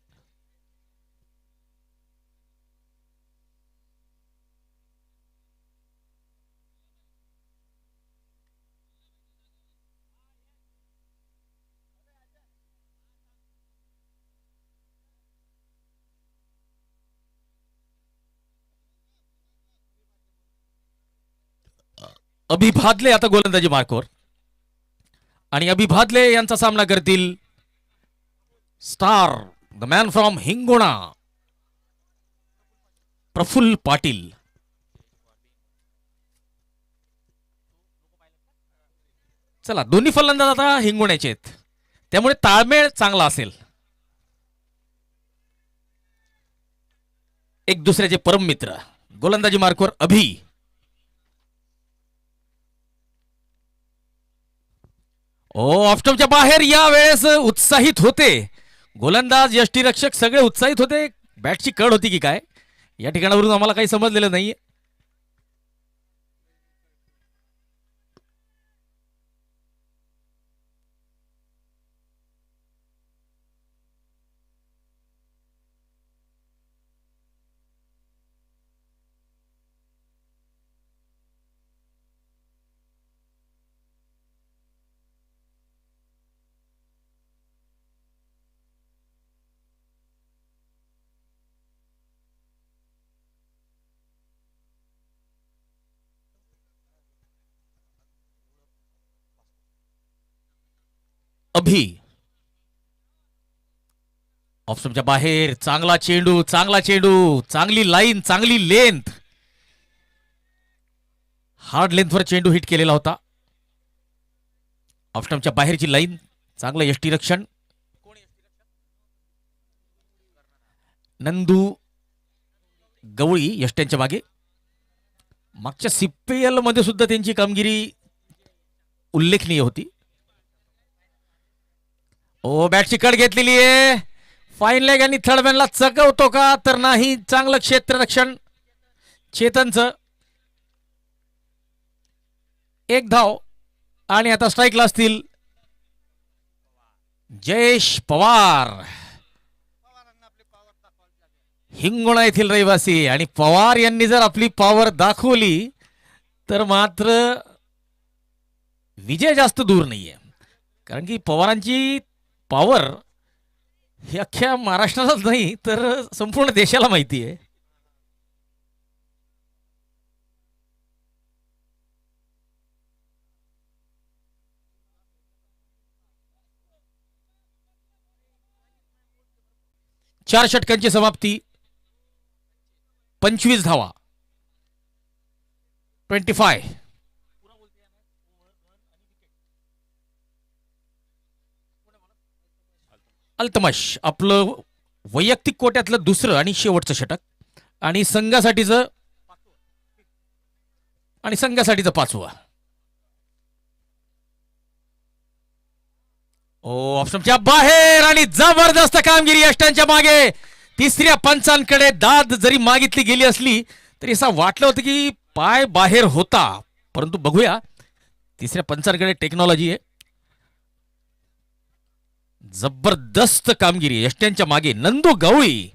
अभि भादले आता गोलंदाजी मार्कवर आणि अभि भादले यांचा सामना करतील star the man from Hingona Praful Patil. चला दोन्ही फलंदाज आता हिंगोण्याचे आहेत त्यामुळे ताळमेळ चांगला असेल. एक दुसऱ्याचे परम मित्र. गोलंदाजी मार्कवर अभि. ऑफस्टंपच्या बाहेर या वेळेस उत्साहित होते गोलंदाज यष्टीरक्षक सगळे उत्साहित होते. बॅटची कड होती की काय या ठिकाणावरून आम्हाला काही समजलेलं नाहीये. अभि ऑप्शनच्या बाहेर. चांगला चेंडू चांगली लाईन चांगली लेंथ. हार्ड लेंथवर चेंडू हिट केलेला होता. ऑफस्टंपच्या बाहेरची लाईन चांगलं यष्टीरक्षण. नंदू गवळी यष्ट्यांच्या मागे. मागच्या सीपीएल मध्ये सुद्धा त्यांची कामगिरी उल्लेखनीय होती. बॅटची कड घेतलेली आहे. फाईन लेग आणि थर्डमॅनला चकवतो का तर नाही. चांगलं क्षेत्ररक्षण चेतनचं. एक धाव आणि आता स्ट्राईकला असतील जयेश पवार हिंगोणा येथील रहिवासी. आणि पवार यांनी जर आपली पॉवर दाखवली तर मात्र विजय जास्त दूर नाहीये. कारण की पवारांची पॉवर हे अख्ख्या महाराष्ट्रालाच नाही तर संपूर्ण देशाला माहिती आहे. चार षटकांची समाप्ती. 25 धावा. 25. अल्तमश आपलं वैयक्तिक कोट्यातलं दुसरं आणि शेवटचं षटक आणि संघासाठीचं 5वं. ऑप्शनच्या बाहेर आणि जबरदस्त कामगिरी यष्टांच्या मागे. तिसऱ्या पंचांकडे दाद जरी मागितली गेली असली तरी असं वाटलं होतं की पाय बाहेर होता. परंतु बघूया तिसऱ्या पंचांकडे टेक्नॉलॉजी आहे. जबरदस्त कामगिरी यष्ट्यांच्या मागे नंदू गवळी.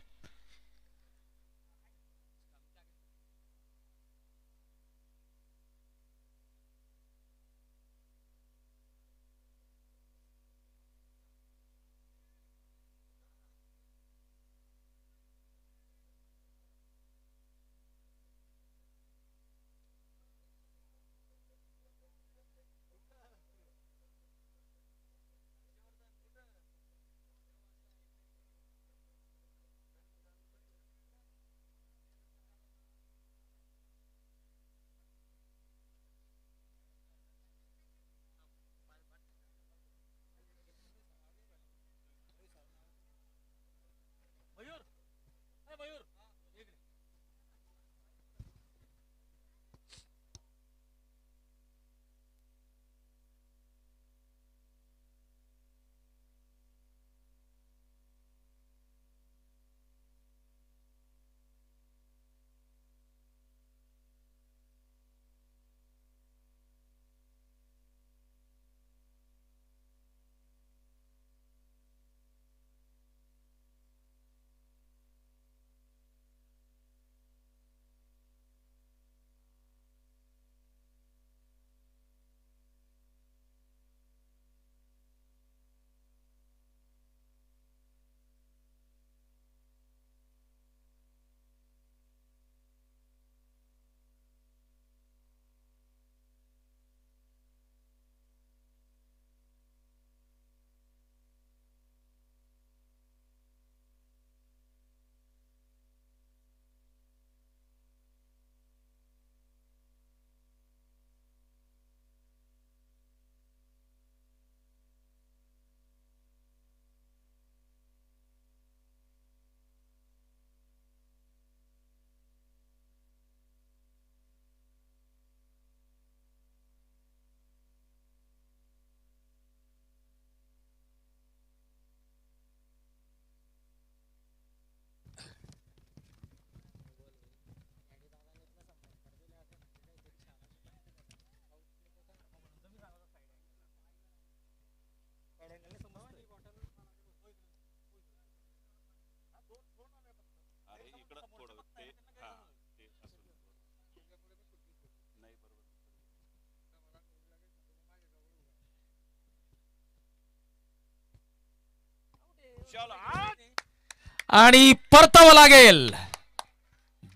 आणि परतावं लागेल.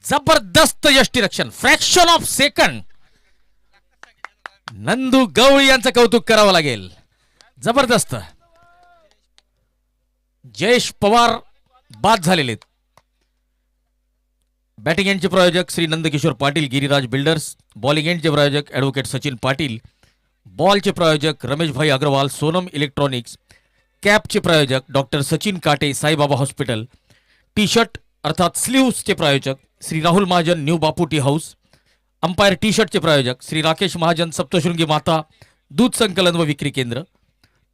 जबरदस्त यष्टीरक्षण, फ्रॅक्शन ऑफ सेकंड. नंदू गवळी यांचं कौतुक करावं लागेल. जबरदस्त. जयेश पवार बाद झालेले. बॅटिंग एंडचे प्रायोजक श्री नंदकिशोर पाटील गिरिराज बिल्डर्स. बॉलिंग एंडचे प्रायोजक ॲडव्होकेट सचिन पाटील. बॉलचे प्रायोजक रमेशभाई अग्रवाल सोनम इलेक्ट्रॉनिक्स. कॅपचे प्रायोजक डॉक्टर सचिन काटे साईबाबा हॉस्पिटल. टी शर्ट अर्थात स्लीव्सचे प्रायोजक Shri Rahul Mahajan new Bapu tea house. Umpire T शर्टचे प्रायोजक श्री राकेश महाजन सप्तशृंगी माता दूध संकलन व विक्री केंद्र.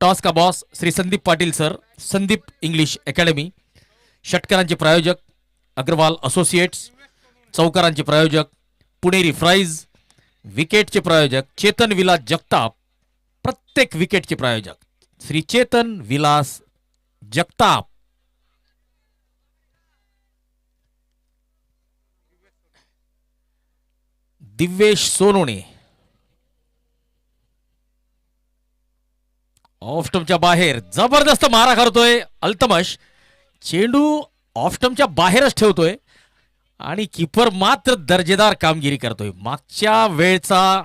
टॉस का boss Shri Sandeep Patil sir Sandeep English academy. षटकारांचे प्रायोजक अग्रवाल असोसिएट्स. चौकारांचे प्रायोजक पुणेरी फ्राईज. विकेटचे प्रायोजक चेतन विलास जगताप. प्रत्येक विकेटचे प्रायोजक श्री चेतन विलास जगताप. दिव्येश सोनोने ऑफस्टमच्या बाहेर जबरदस्त मारा करतोय अल्तमश. चेंडू ऑफस्टमच्या बाहेरच ठेवतोय आणि किपर मात्र दर्जेदार कामगिरी करतोय. मागच्या वेळचा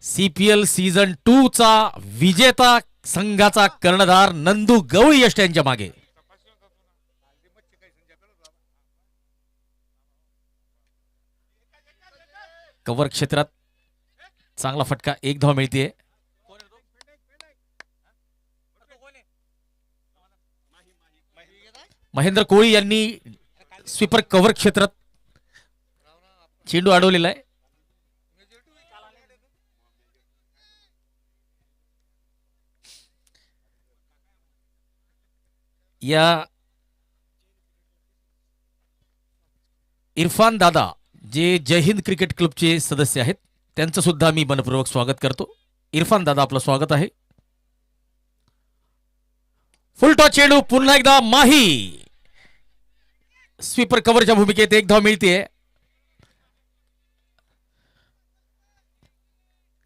CPL सीझन 2 चा विजेता संघाचा कर्णधार नंदू गवळी यष्ट यांच्या मागे. कव्हर क्षेत्रात चांगला फटका, एक धाव मिळते. महेंद्र कोळी यांनी स्वीपर कव्हर क्षेत्रात चेंडू अडवलेला आहे. या इरफान दादा जे जय हिंद क्रिकेट क्लबचे सदस्य आहेत त्यांचं सुद्धा मी मनपूर्वक स्वागत करतो. इरफान दादा आपलं स्वागत आहे. फुल टॉस चेंडू पुन्हा एकदा माही. स्वीपर कव्हरच्या भूमिकेत एक धाव मिळते.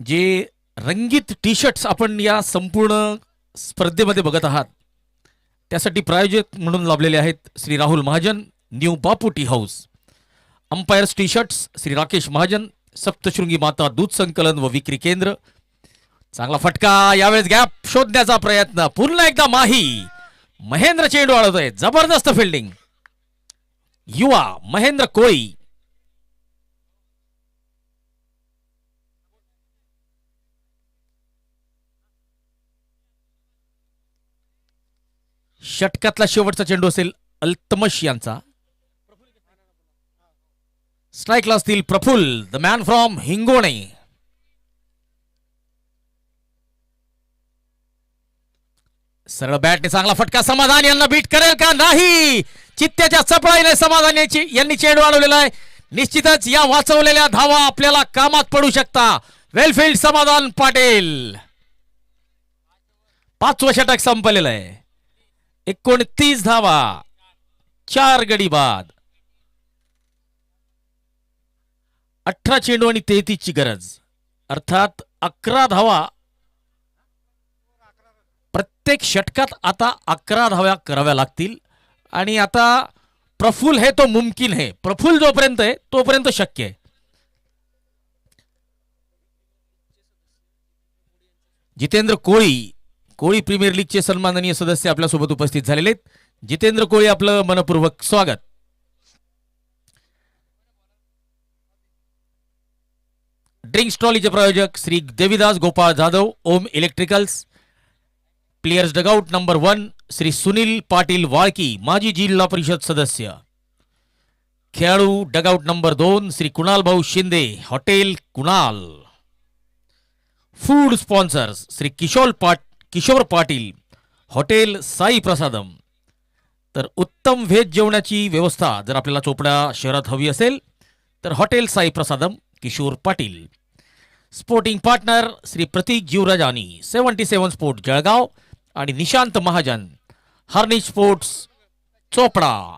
जे रंगीत टी शर्ट्स आपण या संपूर्ण स्पर्धेमध्ये बघत आहात त्यासाठी प्रायोजक म्हणून लाभलेले आहेत Shri Rahul Mahajan new Bapu tea house. Umpires T shirts Shri Rakesh Mahajan Saptashrungi Mata दूध संकलन व विक्री केंद्र. चांगला फटका, यावेळेस गॅप शोधण्याचा प्रयत्न. पुन्हा एकदा माही. महेंद्र चेंडू अडवतोय. जबरदस्त फिल्डिंग. युवा महेंद्र कोळी. षटकातला शेवटचा चेंडू असेल अल्तमश यांचा. स्ट्राईकला असतील प्रफुल्ल द मॅन फ्रॉम हिंगोणे. सरळ बॅटने चांगला फटका. समाधान यांना बीट करेल का? नाही. चित्त्याच्या चपळाईने समाधान यांनी चेंडू अडवलेला आहे. निश्चितच या वाचवलेल्या धावा आपल्याला कामात पडू शकता. वेलफील्ड समाधान पाटील. 5वं षटक संपलेलं आहे. 29 धावा 4 गडी बाद. 18 चेंडू आणि 33 ची गरज, अर्थात 11 धावा प्रत्येक षटकात. आता 11 धावा कराव्या लागतील आणि आता प्रफुल्ल है तो मुमकिन है. प्रफुल्ल जोपर्यंत आहे तोपर्यंत शक्य आहे. जितेंद्र कोळी, कोळी प्रीमियर लीगचे सन्माननीय सदस्य आपल्यासोबत उपस्थित झालेले आहेत. जितेंद्र कोळी आपलं मनपूर्वक स्वागत. ड्रिंक्स ट्रॉलीचे प्रायोजक Shri Devidas Gopal Jadhav Om electricals. Players dugout number 1 Shri Sunil Patil Walki माजी जिल्हा परिषद सदस्य. खेळाडू dugout number 2 Shri Kunal Bhau Shinde hotel Kunal. Food sponsors Shri Kishor Patil hotel Sai Prasadam. तर उत्तम व्हेज जेवणाची व्यवस्था जर आपल्याला चोपडा शहरात हवी असेल तर हॉटेल साई प्रसादम किशोर पाटील. स्पोर्टिंग पार्टनर श्री प्रतीक जीवराजानी 77 स्पोर्ट जळगाव आणि निशांत महाजन हार्निश स्पोर्ट्स चोपडा.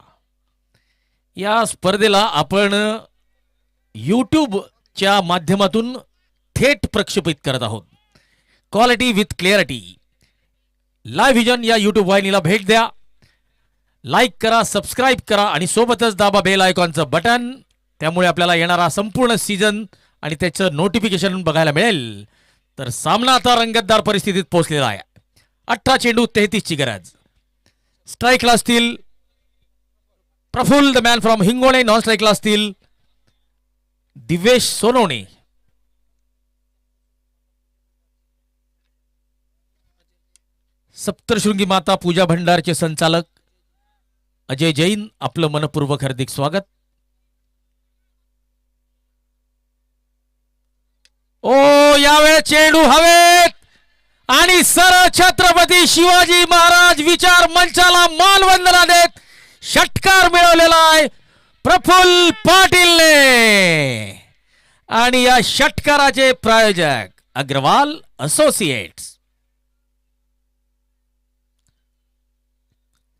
या स्पर्धेला आपण यूट्यूबच्या माध्यमातून थेट प्रक्षेपित करत आहोत. Quality with clarity. Live vision या यूट्यूब वाहिनीला भेट द्या लाईक करा, सबस्क्राईब करा आणि सोबतच दाबा बेल आयकॉनचं बटन. त्यामुळे आपल्याला येणारा संपूर्ण सीझन आणि त्याचं नोटिफिकेशन बघायला मिळेल. तर सामना आता रंगतदार परिस्थितीत पोहोचलेला आहे. 18 चेंडू 33ची गरज. स्ट्राईकला असतील Praful the man from Hingone. Non स्ट्राईकला असतील दिवेश सोनवणे. सप्तशृंगी माता पूजा भंडारचे संचालक अजय जैन आपलं मनपूर्वक हार्दिक स्वागत. ओ यावेळेस चेंडू हवेत आणि सर छत्रपती शिवाजी महाराज विचार मंचाला मानवंदना देत षटकार मिळवलेला आहे प्रफुल्ल पाटीलने. आणि या षटकाराचे प्रायोजक अग्रवाल असोसिएट्स.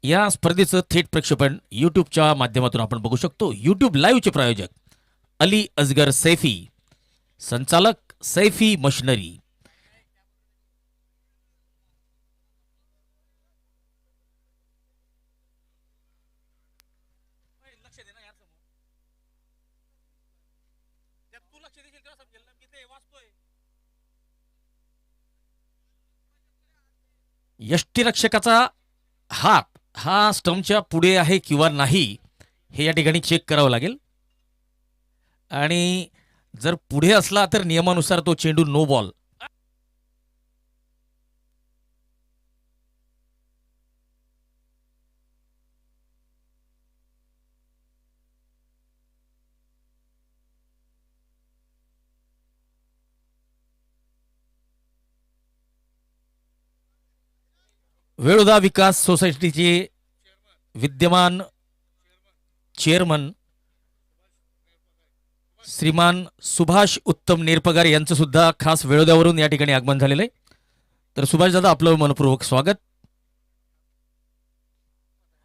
या स्पर्धेचं थेट प्रक्षेपण युट्यूबच्या माध्यमातून आपण बघू शकतो. युट्यूब लाईव्हचे प्रायोजक अली असगर सैफी, संचालक सैफी मशिनरी. यष्टीरक्षकाचा हात हा स्टंपच्या पुढे आहे किंवा नाही हे या ठिकाणी चेक करावं लागेल. आणि जर पुढे असला तर नियमानुसार तो चेंडू नो बॉल. वेळोदा विकास सोसायटीचे विद्यमान चेअरमन श्रीमान सुभाष उत्तम नेरपगार यांचं सुद्धा खास वेळोद्यावरून या ठिकाणी आगमन झालेलं आहे. तर सुभाष दादा आपलं मनपूर्वक स्वागत.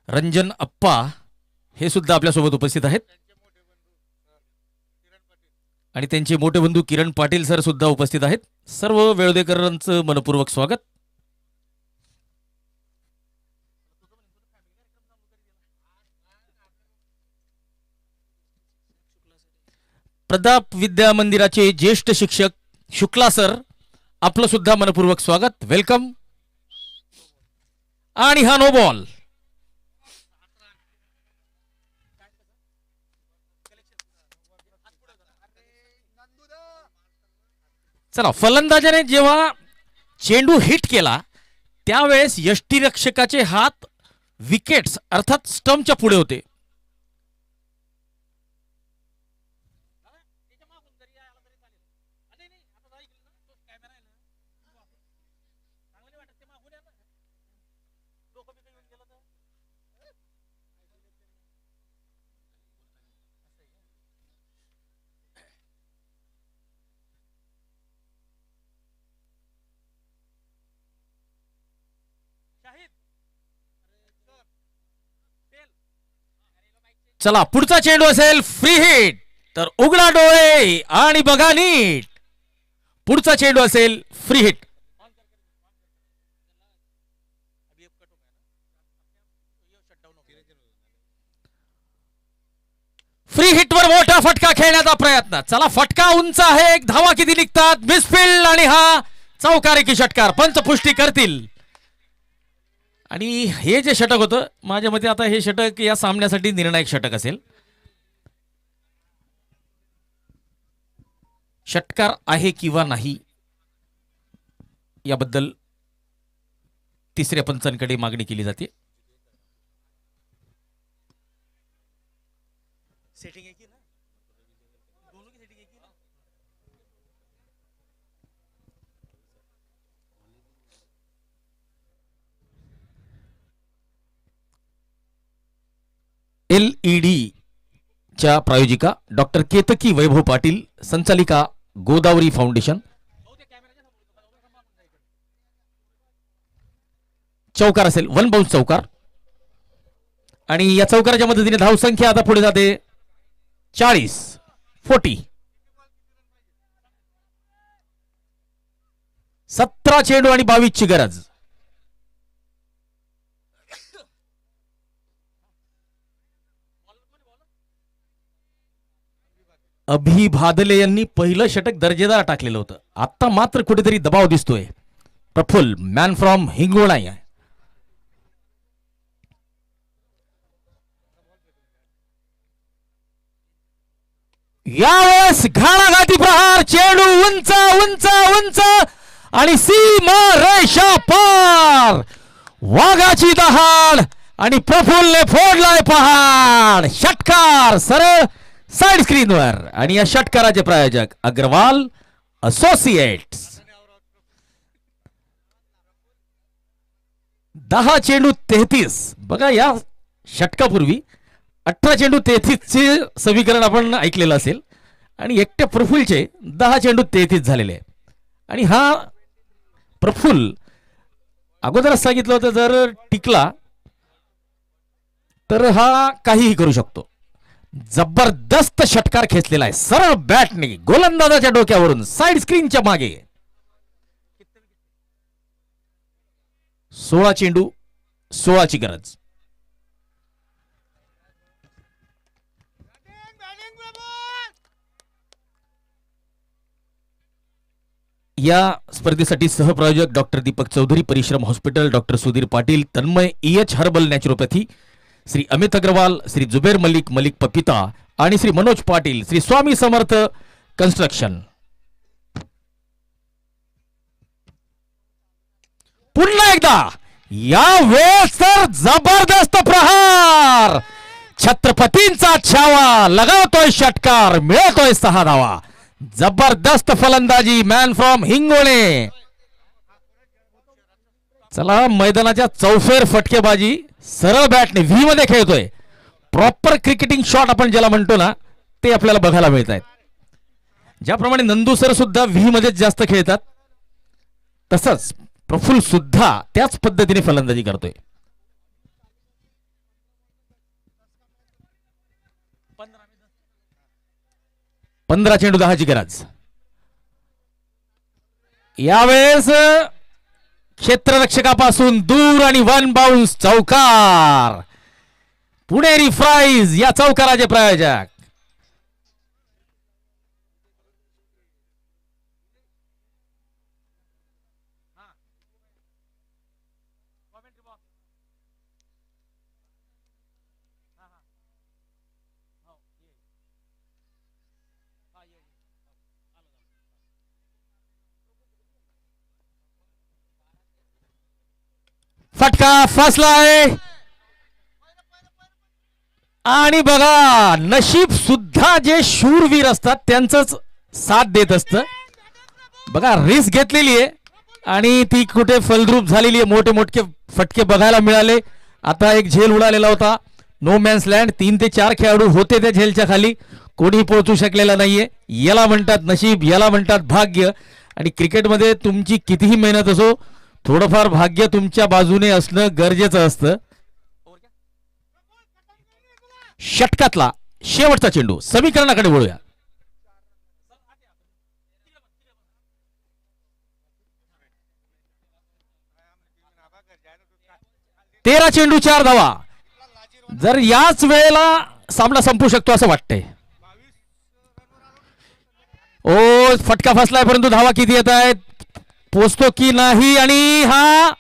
रंजन अप्पा हे सुद्धा आपल्यासोबत उपस्थित आहेत आणि त्यांचे मोठे बंधू किरण पाटील सर सुद्धा उपस्थित आहेत. सर्व वेळोदेकरांचं मनपूर्वक स्वागत. प्रताप विद्या मंदिराचे ज्येष्ठ शिक्षक शुक्ला सर आपलं सुद्धा मनपूर्वक स्वागत. वेलकम. आणि हा नो बॉल. चला, फलंदाजाने जेव्हा चेंडू हिट केला त्यावेळेस यष्टीरक्षकाचे हात विकेट्स अर्थात स्टंपच्या पुढे होते. चला, पुढचा चेंडू असेल फ्री हिट. तर उघडा डोळे आणि बघा नीट. पुढचा चेंडू असेल फ्री हिट. फ्री हिटवर मोठा फटका खेळण्याचा प्रयत्न. चला, फटका उंच आहे. एक धावा किती निघतात. मिसफिल्ड आणि हा चौकारी की षटकार. पंच पुष्टी करतील. आणि हे जे षटक होतं माझ्या मते आता हे षटक या सामन्यासाठी निर्णायक षटक असेल. षटकार आहे किंवा नाही याबद्दल तिसऱ्या पंचांकडे मागणी केली जाते. सेटिंग आहे की ना दोनों की सेटिंग आहे की ना. LED च्या प्रायोजिका डॉक्टर केतकी वैभव पाटील, संचालिका गोदावरी फाउंडेशन. चौकार असेल, वन बाउंस चौकार. आणि या चौकाराच्या मदतीने धाव संख्या आता पुढे जाते 40. 17 चेंडू आणि 22 ची गरज. अभि भादले यांनी पहिलं षटक दर्जेदार टाकलेलं होतं. आता मात्र कुठेतरी दबाव दिसतोय. प्रफुल्ल मॅन फ्रॉम हिंगोळा आहे. यावेळेस घाणाघाती प्रहार, चेंडू उंच उंच उंच आणि सीमा रेषा पार. वाघाची दहाड आणि प्रफुल्लने फोडलाय पहाड. षटकार सरळ साइड स्क्रीनवर आणि या षटकाराचे प्रायोजक अग्रवाल असोसिएट्स. 10 चेंडू 33. बघा या षटकापूर्वी 18 चेंडू 33 चे समीकरण आपण ऐकलेलं असेल आणि एकट्या प्रफुल्लचे 10 चेंडू 33 झालेले आहे. आणि हा प्रफुल्ल अगोदरच सांगितलं होतं जर टिकला तर हा काहीही करू शकतो. जबरदस्त षटकार खेचलेला आहे सरळ बॅटने गोलंदाजाच्या डोक्यावरून साइड स्क्रीनच्या मागे. 16 चेंडू 16ची गरज. या स्पर्धेसाठी सहप्रायोजक doctor Deepak Chaudhari, Parishram hospital, doctor Sudhir Patil, Tanmay EH herbal naturopathy, Shri Amit Agarwal, Shri Zuber Malik, Malik Papita आणि श्री मनोज पाटील, श्री स्वामी समर्थ कन्स्ट्रक्शन. पुन्हा एकदा या वेळेस तर जबरदस्त प्रहार. छत्रपतींचा छावा लगावतोय षटकार, मिळतोय 6 धावा. जबरदस्त फलंदाजी मॅन फ्रॉम हिंगोळे. चला मैदानाच्या चौफेर फटकेबाजी सरळ बॅटने व्ही मध्ये खेळतोय. प्रॉपर क्रिकेटिंग शॉट आपण ज्याला म्हणतो ना ते आपल्याला बघायला मिळत आहेत. ज्याप्रमाणे नंदू सर सुद्धा व्ही मध्येच जास्त खेळतात तसंच प्रफुल्ल सुद्धा त्याच पद्धतीने फलंदाजी करतोय. 15 चेंडू 10ची गरज. यावेळेस क्षेत्ररक्षकापासून दूर आणि 1 बाउन्स चौकार. पुणेरी फ्राईज या चौकाराचे प्रायोजक. फटका फसलाय आणि बघा नशीब सुद्धा जे शूरवीर असतात त्यांचंच साथ देत असतं. बघा रिस्क घेतलेली आहे आणि ती कुठे फलद्रूप झालेली आहे. मोठे मोठे फटके बघायला मिळाले. आता एक झेल उडालेला होता. No man's land. 3 ते 4 खेळाडू होते त्या झेलच्या खाली. कोणी पोहोचू शकलेला नाहीये. याला म्हणतात नशीब, याला म्हणतात भाग्य. आणि क्रिकेटमध्ये तुमची कितीही मेहनत असो थोडंफार भाग्य तुमच्या बाजूने असणं गरजेचं असतं. षटकातला शेवटचा चेंडू समीकरणाकडे वळूया. तेरा चेंडू 4 धावा. जर याच वेळेला सामना संपू शकतो असं वाटतंय. ओ फटका फसलाय परंतु धावा किती येत आहेत, पोचतो की नाही आणि हा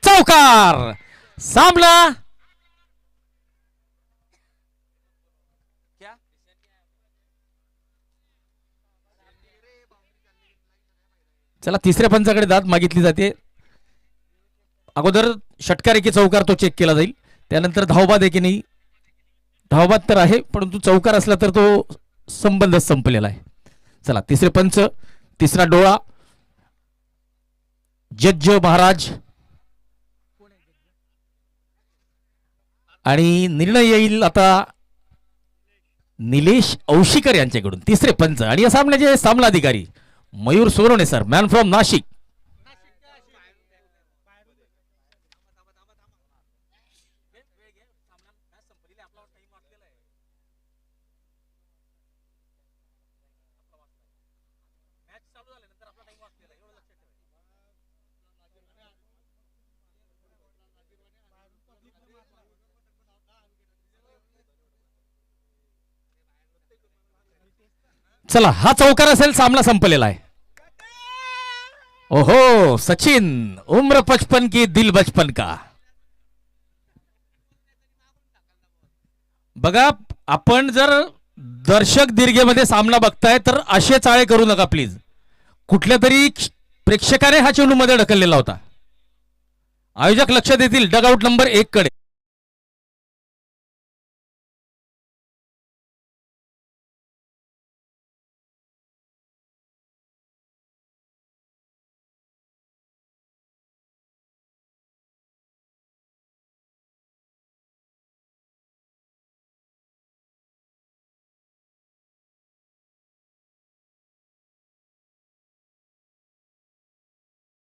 चौकार. सामना चला तिसऱ्या पंचाकडे दाद मागितली जाते. अगोदर षटकार की चौकार तो चेक केला जाईल. त्यानंतर धावबाद आहे की नाही. धावबाद तर आहे परंतु चौकार असला तर तो संबंध संपलेला आहे. चला तिसरे पंच, तिसरा डोळा जज महाराज आणि निर्णय येईल आता निलेश औशिकर यांच्याकडून. तिसरे पंच आणि या सामन्याचे सामनाधिकारी Mayur Sonawane sir, man from Nashik. चला हा चौकार असेल, सामना संपलेला आहे. ओहो सचिन, उम्र 55 की दिल बचपन का. बघा, आपण जर दर्शक दीर्घेमध्ये सामना बघताय तर असे चाळे करू नका प्लीज. कुठल्या तरी प्रेक्षकाने हा चेंडू मध्ये ढकललेला होता. आयोजक लक्ष देतील डगआउट नंबर 1 कडे.